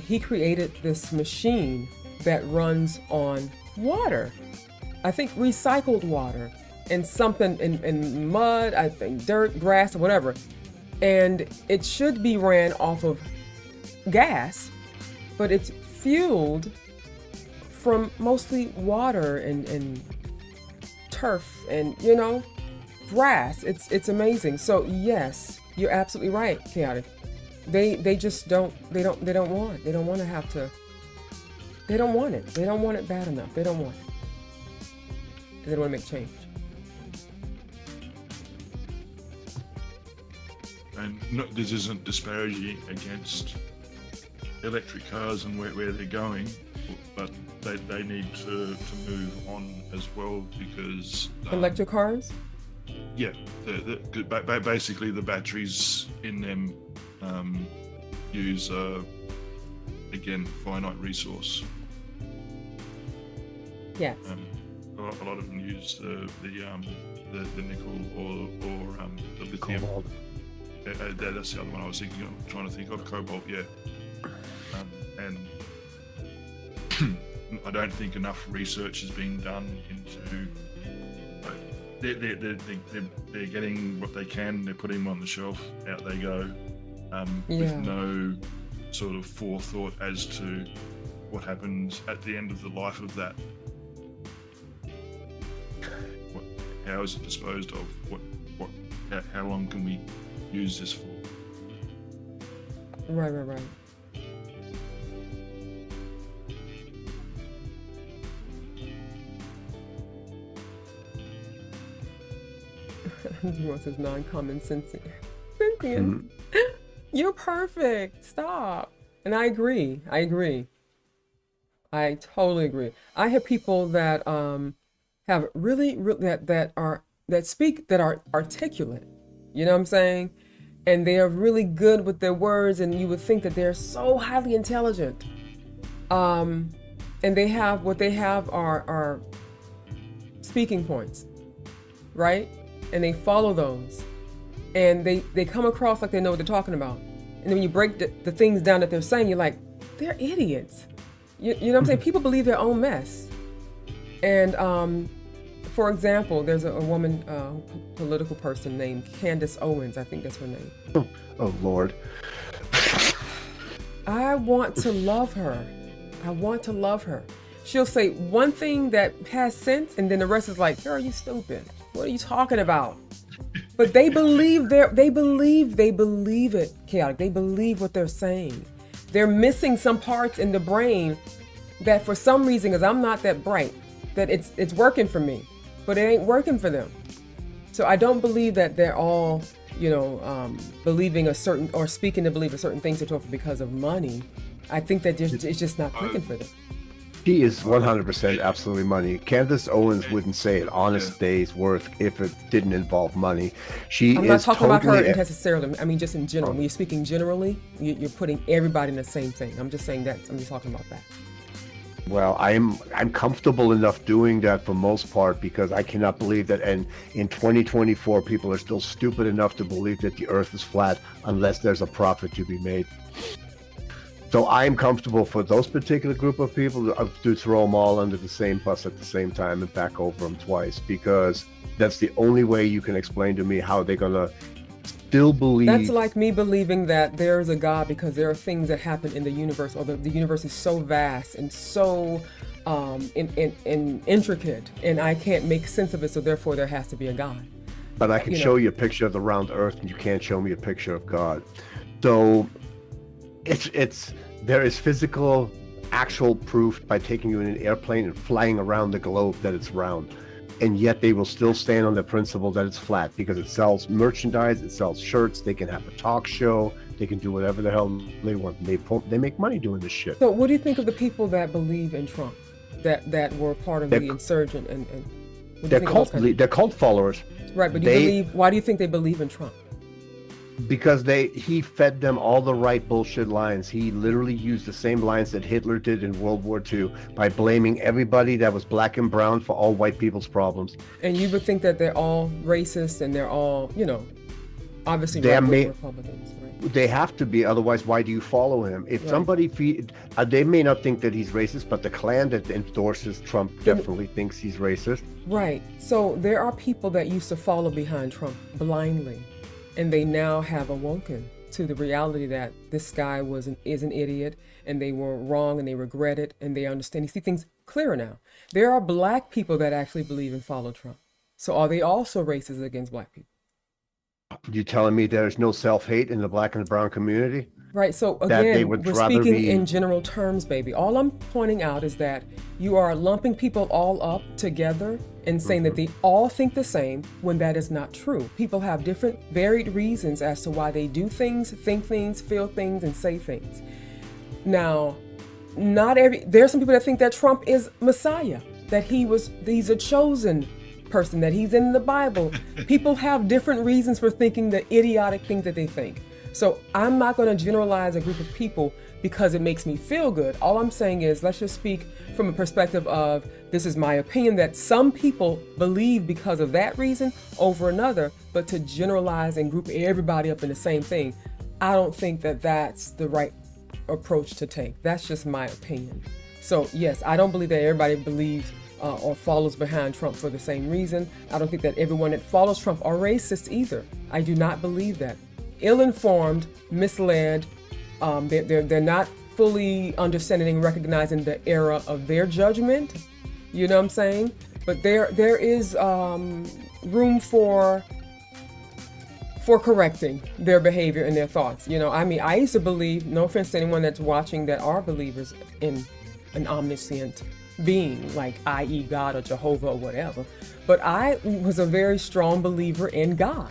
S2: He created this machine that runs on water. I think recycled water and something in mud, I think dirt, grass, or whatever. And it should be ran off of gas, but it's fueled from mostly water and turf and, grass. It's amazing. So yes, you're absolutely right, Chaotic. They just don't want it. They don't want it. They don't want it bad enough. They don't want it. They don't want to make change.
S4: And this isn't disparaging against electric cars and where they're going, but they need to move on as well, because
S2: electric cars?
S4: Yeah, basically the batteries in them use again finite resource.
S2: Yes.
S4: A lot of them use the nickel or the lithium.
S3: Cobalt.
S4: That's the other one I was trying to think of. Cobalt, yeah. And I don't think enough research has been done into. They're getting what they can. They're putting them on the shelf. Out they go, with no sort of forethought as to what happens at the end of the life of that. How is it disposed of? How long can we use this for?
S2: Right. He wants his non-common sentient. You're perfect. Stop. And I agree. I totally agree. I have people that have really that are articulate. You know what I'm saying? And they are really good with their words, and you would think that they're so highly intelligent. And they have what they have are speaking points, right? And they follow those, and they come across like they know what they're talking about. And then when you break the things down that they're saying, you're like, they're idiots. You know what I'm saying? People believe their own mess. And for example, there's a woman, political person named Candace Owens. I think that's her name.
S3: Oh Lord.
S2: I want to love her. She'll say one thing that has sense, and then the rest is like, girl, you stupid. What are you talking about? But they believe it, Chaotic. They believe what they're saying. They're missing some parts in the brain that for some reason, because I'm not that bright, that it's working for me, but it ain't working for them. So I don't believe that they're all, believing a certain or speaking to believe a certain things because of money. I think that it's just not clicking for them.
S3: She is 100% absolutely money. Candace Owens wouldn't say an honest day's worth if it didn't involve money.
S2: I'm not talking about her
S3: totally
S2: necessarily. I mean, just in general. When you're speaking generally, you're putting everybody in the same thing. I'm just saying that. I'm just talking about that.
S3: Well, I'm comfortable enough doing that for most part because I cannot believe that, and in 2024, people are still stupid enough to believe that the Earth is flat unless there's a profit to be made. So I'm comfortable for those particular group of people to throw them all under the same bus at the same time and back over them twice, because that's the only way you can explain to me how they're gonna still believe.
S2: That's like me believing that there's a God because there are things that happen in the universe, or the universe is so vast and so intricate, and I can't make sense of it, so therefore there has to be a God.
S3: But I can show you a picture of the round Earth, and you can't show me a picture of God. So there is physical, actual proof by taking you in an airplane and flying around the globe that it's round. And yet they will still stand on the principle that it's flat because it sells merchandise, it sells shirts, they can have a talk show, they can do whatever the hell they want. They make money doing this shit.
S2: So what do you think of the people that believe in Trump, that were part of the insurgent and
S3: they're cult followers.
S2: Right, but why do you think they believe in Trump?
S3: Because he fed them all the right bullshit lines. He literally used the same lines that Hitler did in World War II by blaming everybody that was black and brown for all white people's problems.
S2: And you would think that they're all racist and they're all, obviously Republicans, right?
S3: They have to be, otherwise why do you follow him? If somebody they may not think that he's racist, but the Klan that endorses Trump definitely thinks he's racist.
S2: Right. So there are people that used to follow behind Trump blindly. And they now have awoken to the reality that this guy is an idiot, and they were wrong, and they regret it, and they understand. You see things clearer now. There are black people that actually believe and follow Trump. So are they also racist against black people?
S3: You telling me there's no self-hate in the black and brown community?
S2: Right. So again, we're speaking in general terms, baby. All I'm pointing out is that you are lumping people all up together and saying that they all think the same when that is not true. People have different varied reasons as to why they do things, think things, feel things, and say things. Now, there are some people that think that Trump is Messiah, that he's a chosen person, that he's in the Bible. People have different reasons for thinking the idiotic things that they think. So I'm not going to generalize a group of people because it makes me feel good. All I'm saying is, let's just speak from a perspective of, this is my opinion, that some people believe because of that reason over another, but to generalize and group everybody up in the same thing, I don't think that that's the right approach to take. That's just my opinion. So yes, I don't believe that everybody believes or follows behind Trump for the same reason. I don't think that everyone that follows Trump are racist either. I do not believe that. Ill-informed, misled, they're not fully understanding and recognizing the era of their judgment. You know what I'm saying? But there is room for correcting their behavior and their thoughts. I mean, I used to believe, no offense to anyone that's watching that are believers in an omniscient being, like i.e. God or Jehovah or whatever, but I was a very strong believer in God.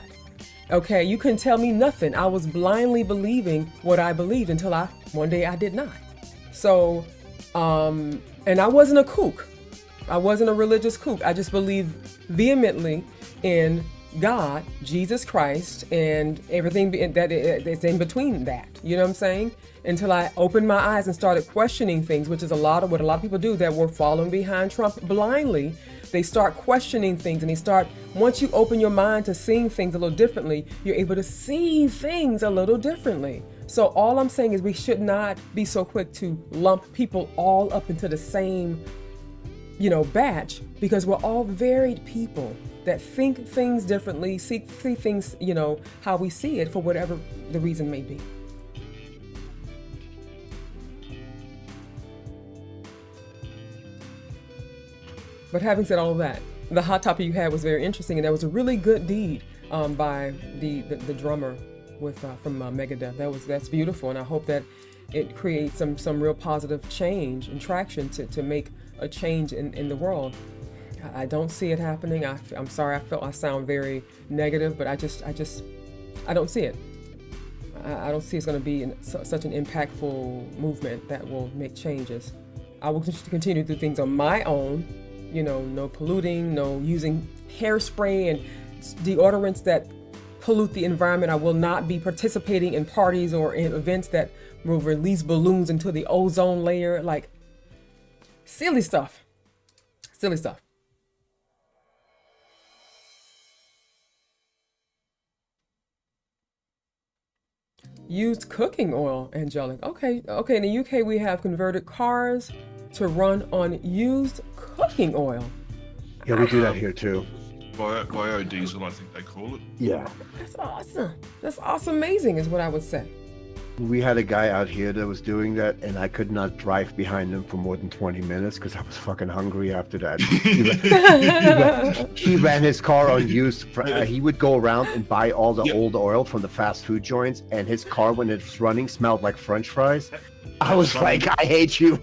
S2: Okay, you couldn't tell me nothing. I was blindly believing what I believed until one day I did not. So, and I wasn't a kook. I wasn't a religious kook. I just believed vehemently in God, Jesus Christ, and everything that is in between that. You know what I'm saying? Until I opened my eyes and started questioning things, which is what a lot of people do that were following behind Trump blindly. They start questioning things, and once you open your mind to seeing things a little differently, you're able to see things a little differently. So all I'm saying is we should not be so quick to lump people all up into the same, batch, because we're all varied people that think things differently, see things, how we see it for whatever the reason may be. But having said all of that, the hot topic you had was very interesting, and that was a really good deed by the drummer from Megadeth. That's beautiful, and I hope that it creates some real positive change and traction to make a change in the world. I don't see it happening. I'm sorry, I sound very negative, but I don't see it. I don't see it's going to be such an impactful movement that will make changes. I will continue to do things on my own. You know, no polluting, no using hairspray and deodorants that pollute the environment. I will not be participating in parties or in events that will release balloons into the ozone layer. Like, silly stuff. Silly stuff. Used cooking oil, Angelic. Okay. In the UK, we have converted cars to run on used cooking oil.
S3: Yeah, we do that here too.
S4: Biodiesel, I think they call it.
S3: Yeah.
S2: That's awesome. That's awesome. Amazing is what I would say.
S3: We had a guy out here that was doing that, and I could not drive behind him for more than 20 minutes because I was fucking hungry after that. He ran his car on used. He would go around and buy all the old oil from the fast food joints, and his car, when it was running, smelled like French fries. I was like, I hate you.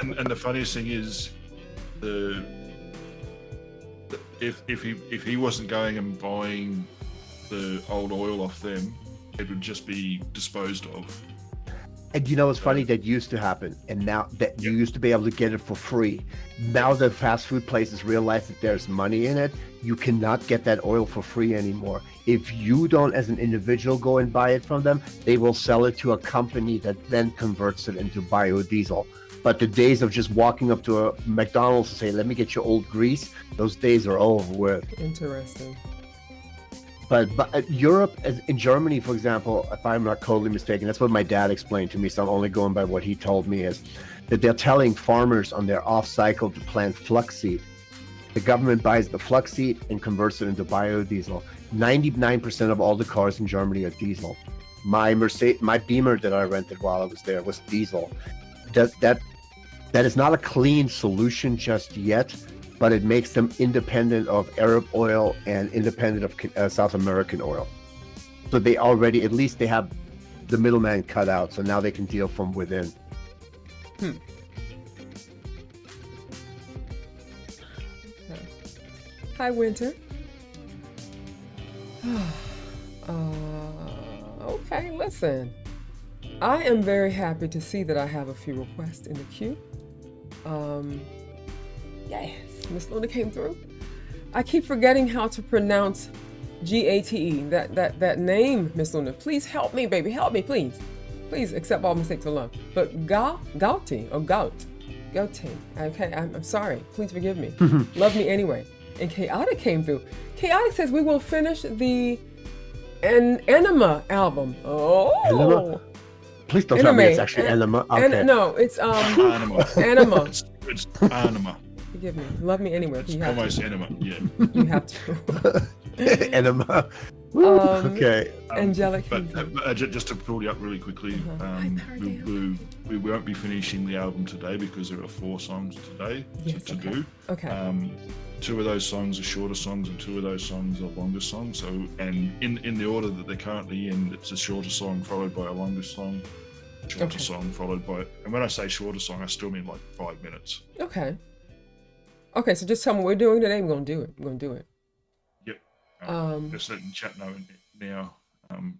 S4: and the funniest thing is, if he wasn't going and buying the old oil off them, it would just be disposed of.
S3: And you know, it's funny, that used to happen, and now that you used to be able to get it for free. Now the fast food places realize that there's money in it. You cannot get that oil for free anymore. If you don't, as an individual, go and buy it from them, they will sell it to a company that then converts it into biodiesel. But the days of just walking up to a McDonald's and say, let me get your old grease, those days are over with.
S2: Interesting.
S3: But Europe, in Germany, for example, if I'm not totally mistaken, that's what my dad explained to me, so I'm only going by what he told me, is that they're telling farmers on their off cycle to plant flaxseed. The government buys the flaxseed and converts it into biodiesel. 99% of all the cars in Germany are diesel. My Beamer that I rented while I was there was diesel. That is not a clean solution just yet, but it makes them independent of Arab oil and independent of South American oil. So they already, at least they have the middleman cut out, so now they can deal from within.
S2: Okay. Hi, Winter. Okay, listen. I am very happy to see that I have a few requests in the queue. Yes, Miss Luna came through. I keep forgetting how to pronounce Gate. That name, Miss Luna. Please help me, baby. Help me, please. Please accept all mistakes alone. But Gauti or Gout. Okay, I'm sorry. Please forgive me. Love me anyway. And Chaotic came through. Chaotic says we will finish the Enema album. Oh.
S3: Enema? Please don't tell me it's actually Enema. Okay.
S2: No, it's
S4: Anima.
S2: Anima.
S4: It's Anima.
S2: Forgive me. Love me anyway.
S4: It's almost Enema. Yeah.
S2: You have to.
S3: Enema. Okay.
S2: Angelic.
S4: But just to pull you up really quickly, we won't be finishing the album today because there are 4 songs today to do.
S2: Okay.
S4: 2 of those songs are shorter songs and 2 of those songs are longer songs. So, and in the order that they're currently in, it's a shorter song followed by a longer song, shorter song followed by, and when I say shorter song, I still mean like 5 minutes.
S2: Okay. Okay, so just tell me what we're doing today. We're gonna do it.
S4: Yep. Just letting chat know now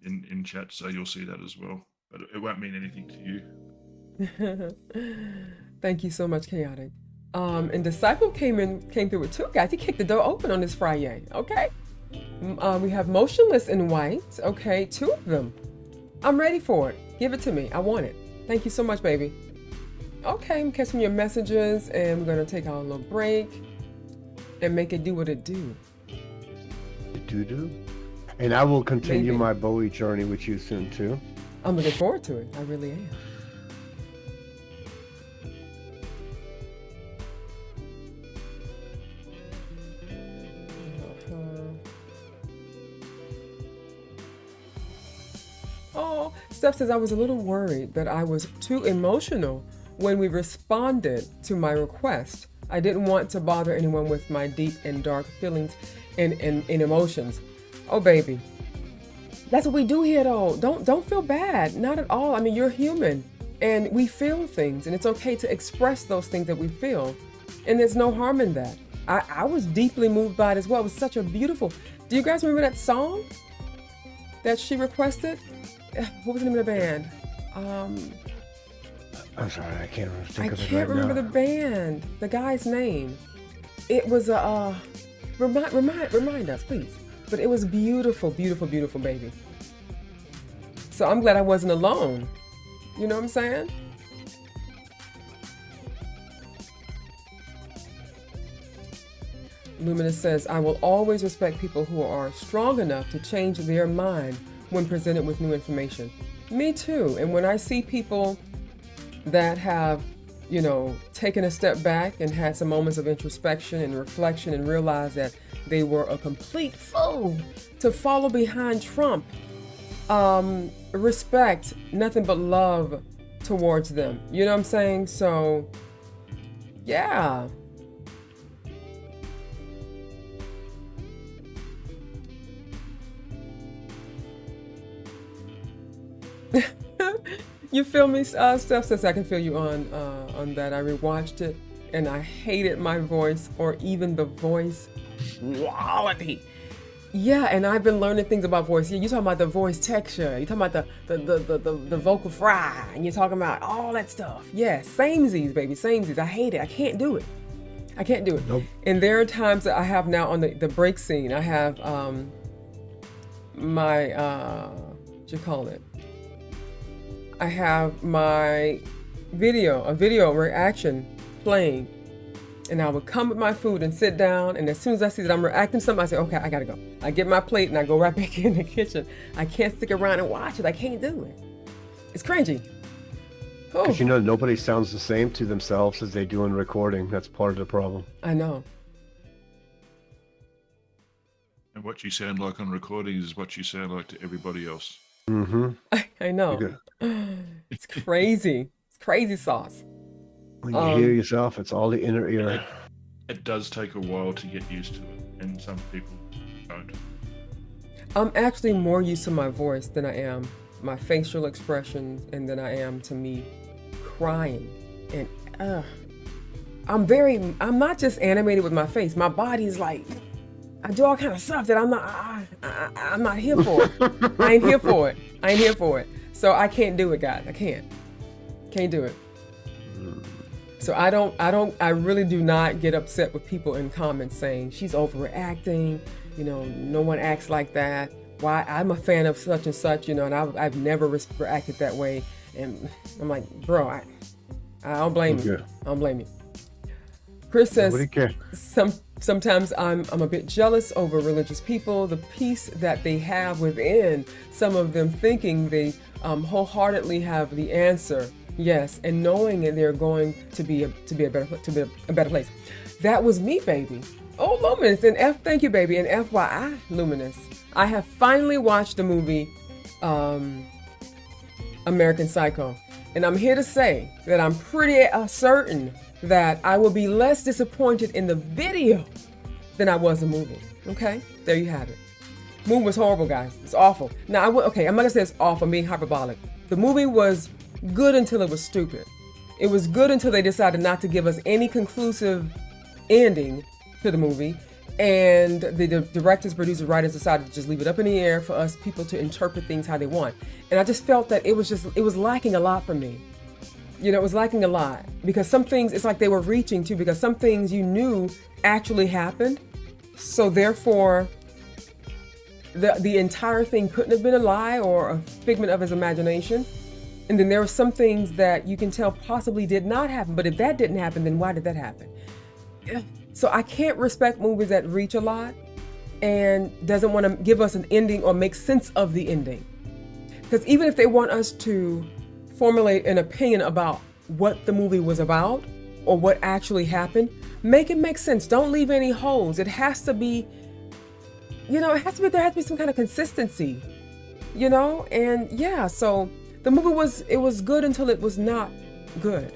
S4: in chat, so you'll see that as well. But it won't mean anything to you.
S2: Thank you so much, Chaotic. And Disciple came through with 2 guys. He kicked the door open on this Friday. Okay. We have Motionless in White. Okay, 2 of them. I'm ready for it. Give it to me. I want it. Thank you so much, baby. Okay, I'm catching your messages, and we're gonna take our little break and make it do what it do.
S3: Do. And I will continue
S2: Maybe.
S3: my Bowie journey with you soon too.
S2: I'm looking forward to it. I really am. Oh, Steph says I was a little worried that I was too emotional when we responded to my request. I didn't want to bother anyone with my deep and dark feelings and emotions. Oh, baby. That's what we do here, though. Don't feel bad. Not at all. I mean, you're human, and we feel things, and it's okay to express those things that we feel, and there's no harm in that. I was deeply moved by it as well. It was such a beautiful... Do you guys remember that song that she requested? What was the name of the band?
S3: I'm sorry, I can't
S2: I
S3: think of it
S2: can't
S3: right
S2: remember
S3: now.
S2: the band, the guy's name. It was a remind us, please. But it was beautiful, beautiful, beautiful, baby. So I'm glad I wasn't alone. You know what I'm saying? Luminous says, I will always respect people who are strong enough to change their mind when presented with new information. Me too. And when I see people that have, you know, taken a step back and had some moments of introspection and reflection and realized that they were a complete fool to follow behind Trump, respect, nothing but love towards them. You know what I'm saying? So, yeah. You feel me? Steph says I can feel you on that. I rewatched it and I hated my voice or even the voice quality. Yeah, and I've been learning things about voice. Yeah, you're talking about the voice texture. You're talking about the vocal fry, and you're talking about all that stuff. Yeah, samesies, baby, samesies. I hate it. I can't do it. I can't do it.
S3: Nope.
S2: And there are times that I have now on the break scene. I have my what you call it? I have my a video reaction playing, and I would come with my food and sit down, and as soon as I see that I'm reacting to something, I say, okay, I gotta go. I get my plate and I go right back in the kitchen. I can't stick around and watch it. I can't do it. It's cringy. Oh,
S3: Because you know, nobody sounds the same to themselves as they do in recording. That's part of the problem.
S2: I know.
S4: And what you sound like on recordings is what you sound like to everybody else.
S3: Mm-hmm.
S2: I know. It's crazy. It's crazy sauce.
S3: When you hear yourself, it's all the inner ear.
S4: It does take a while to get used to it, and some people don't.
S2: I'm actually more used to my voice than I am my facial expressions and than I am to me crying. And I'm not just animated with my face. My body's like, I do all kind of stuff that I'm not here for. I ain't here for it. I ain't here for it. So I can't do it, guys. I can't do it. So I really do not get upset with people in comments saying she's overreacting, you know, no one acts like that. Why? I'm a fan of such and such, you know, and I've never reacted that way. And I'm like, bro, I don't blame you. I don't blame you. Chris says, sometimes I'm a bit jealous over religious people, the peace that they have within, some of them thinking they wholeheartedly have the answer. Yes, and knowing that they're going to be a better place. That was me, baby. Oh, Luminous and thank you, baby. And FYI, Luminous, I have finally watched the movie American Psycho, and I'm here to say that I'm pretty certain that I will be less disappointed in the video than I was the movie. Okay, there you have it. Movie was horrible, guys. It's awful. Now, I'm not gonna say it's awful. I'm being hyperbolic. The movie was good until it was stupid. It was good until they decided not to give us any conclusive ending to the movie, and the directors, producers, writers decided to just leave it up in the air for us people to interpret things how they want. And I just felt that it was lacking a lot for me. You know, it was lacking a lot because some things, it's like they were reaching to, because some things you knew actually happened. So therefore, the entire thing couldn't have been a lie or a figment of his imagination. And then there were some things that you can tell possibly did not happen. But if that didn't happen, then why did that happen? So I can't respect movies that reach a lot and doesn't want to give us an ending or make sense of the ending. Because even if they want us to formulate an opinion about what the movie was about or what actually happened, make it make sense. Don't leave any holes. It has to be, there has to be some kind of consistency, and yeah, so the movie was good until it was not good.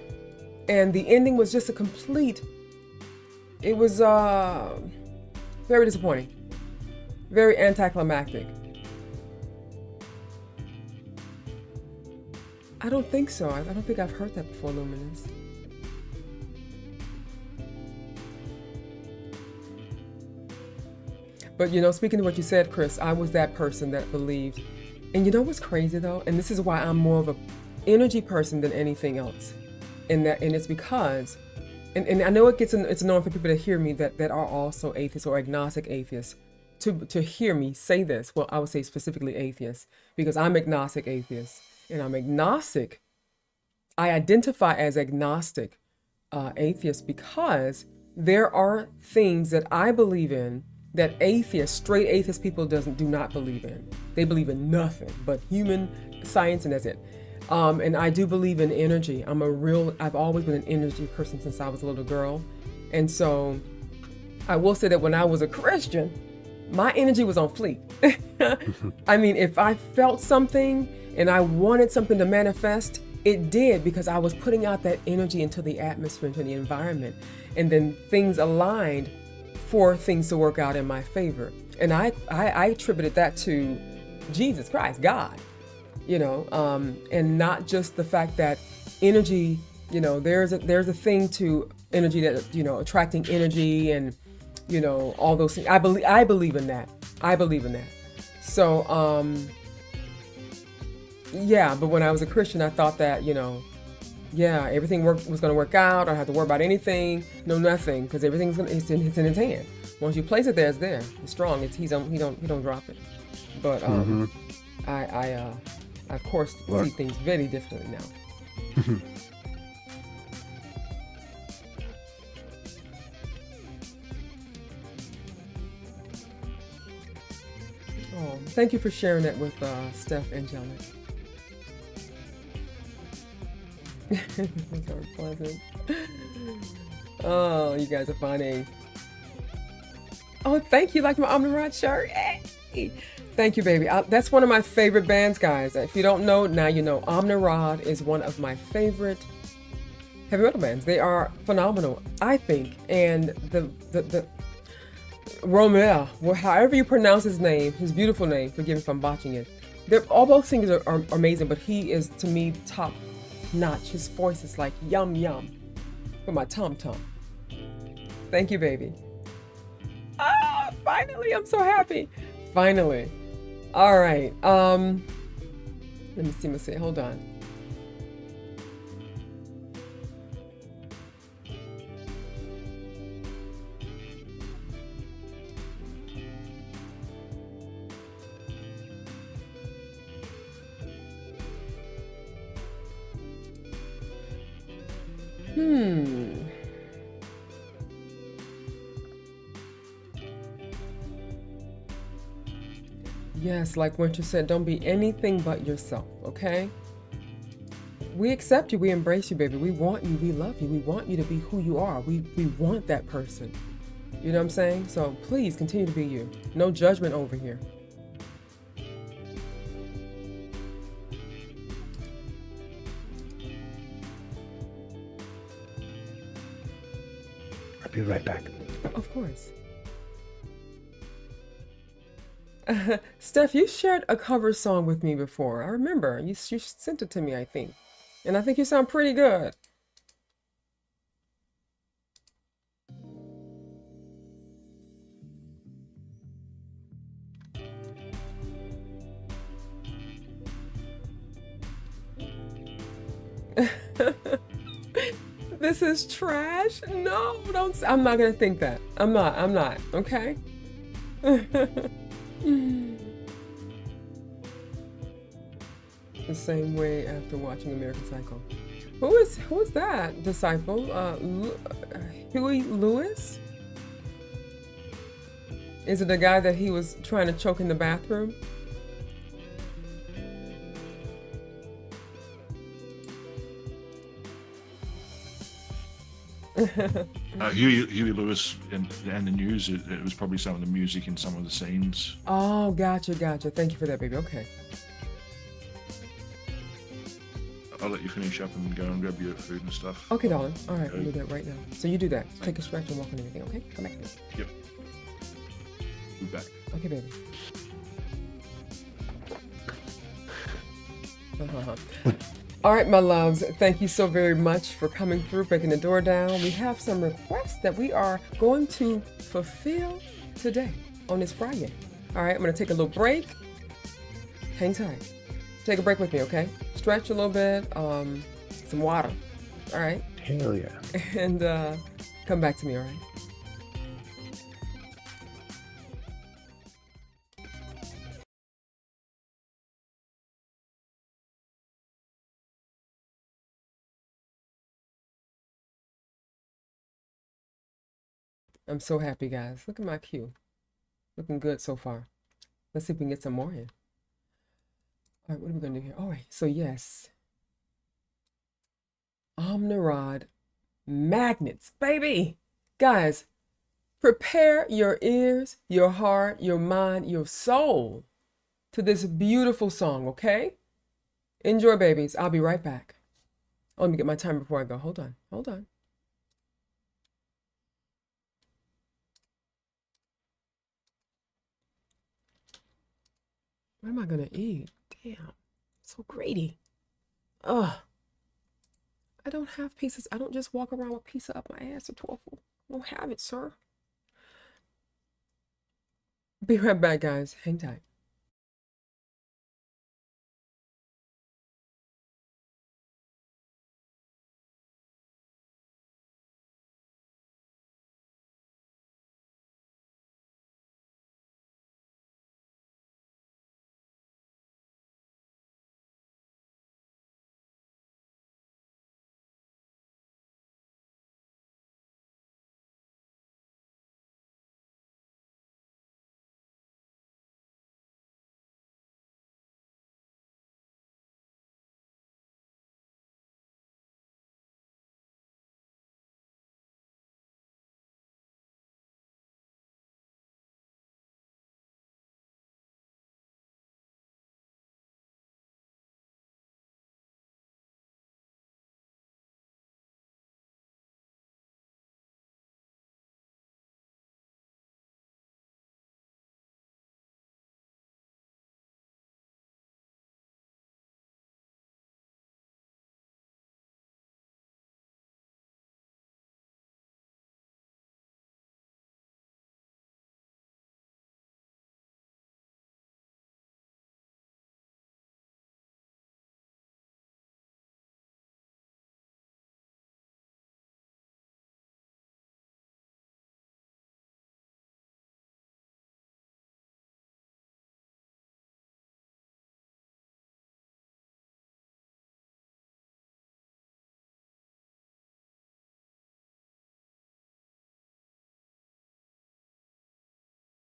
S2: And the ending was just it was very disappointing, very anticlimactic. I don't think so. I don't think I've heard that before, Luminous. But speaking of what you said, Chris, I was that person that believed. And you know what's crazy though? And this is why I'm more of a energy person than anything else. And it's because, and I know it's annoying for people to hear me that are also atheists or agnostic atheists to hear me say this. Well, I would say specifically atheists, because I'm agnostic atheist, and I'm agnostic. I identify as agnostic atheist because there are things that I believe in that straight atheist people do not believe in. They believe in nothing but human science, and that's it. And I do believe in energy. I've always been an energy person since I was a little girl. And so I will say that when I was a Christian, my energy was on fleek. I mean, if I felt something and I wanted something to manifest, it did, because I was putting out that energy into the atmosphere, into the environment. And then things aligned for things to work out in my favor. And I attributed that to Jesus Christ, God, and not just the fact that energy, there's a thing to energy that, attracting energy and, all those things. I believe in that. So, yeah, but when I was a Christian, I thought that, everything was going to work out. I don't have to worry about anything, nothing, because it's in his hand. Once you place it there, it's there. It's strong. He don't drop it. But I of course see things very differently now. Oh, thank you for sharing that with Steph Angelic. That's so pleasant. Oh, you guys are funny. Oh, thank you. Like my Omnirod shirt. Hey. Thank you, baby. That's one of my favorite bands, guys. If you don't know, now you know. Omnirod is one of my favorite heavy metal bands. They are phenomenal, I think. And the Romeo, however you pronounce his name, his beautiful name, forgive me if I'm botching it. All both singers are amazing, but he is, to me, top notch. His voice is like yum yum for my tum tum. Thank you, baby. Ah, finally, I'm so happy. Finally. All right. Let me see. Hold on. Yes, like Winter said, don't be anything but yourself, okay? We accept you, we embrace you, baby. We want you, we love you. We want you to be who you are. We want that person. You know what I'm saying? So please continue to be you. No judgment over here.
S3: I'll be right back.
S2: Of course. Steph, you shared a cover song with me before. I remember. You sent it to me, I think. And I think you sound pretty good. This is trash? No, don't. I'm not gonna think that. I'm not. Okay? The same way after watching American Psycho. Who is that disciple? Huey Lewis? Is it the guy that he was trying to choke in the bathroom?
S4: Huey Lewis and the news, it was probably some of the music in some of the scenes.
S2: Oh, gotcha. Thank you for that, baby. Okay.
S4: I'll let you finish up and go and grab your food and stuff.
S2: Okay, darling. All right, we'll do that right now. So you do that. Take a stretch and walk and everything, okay? Come back here.
S4: Yep. Be back.
S2: Okay, baby. All right, my loves, thank you so very much for coming through, breaking the door down. We have some requests that we are going to fulfill today on this Friday. All right, I'm going to take a little break. Hang tight. Take a break with me, okay? Stretch a little bit, some water. All right,
S3: Hell yeah.
S2: And come back to me, all right? I'm so happy, guys. Look at my queue. Looking good so far. Let's see if we can get some more in. All right, what are we going to do here? All right, so yes. Omnirod magnets, baby. Guys, prepare your ears, your heart, your mind, your soul to this beautiful song, okay? Enjoy, babies. I'll be right back. Oh, let me get my time before I go. Hold on. Hold on. What am I going to eat? Damn. So greedy. Ugh. I don't have pieces. I don't just walk around with pizza up my ass or tofu. I don't have it, sir. Be right back, guys. Hang tight.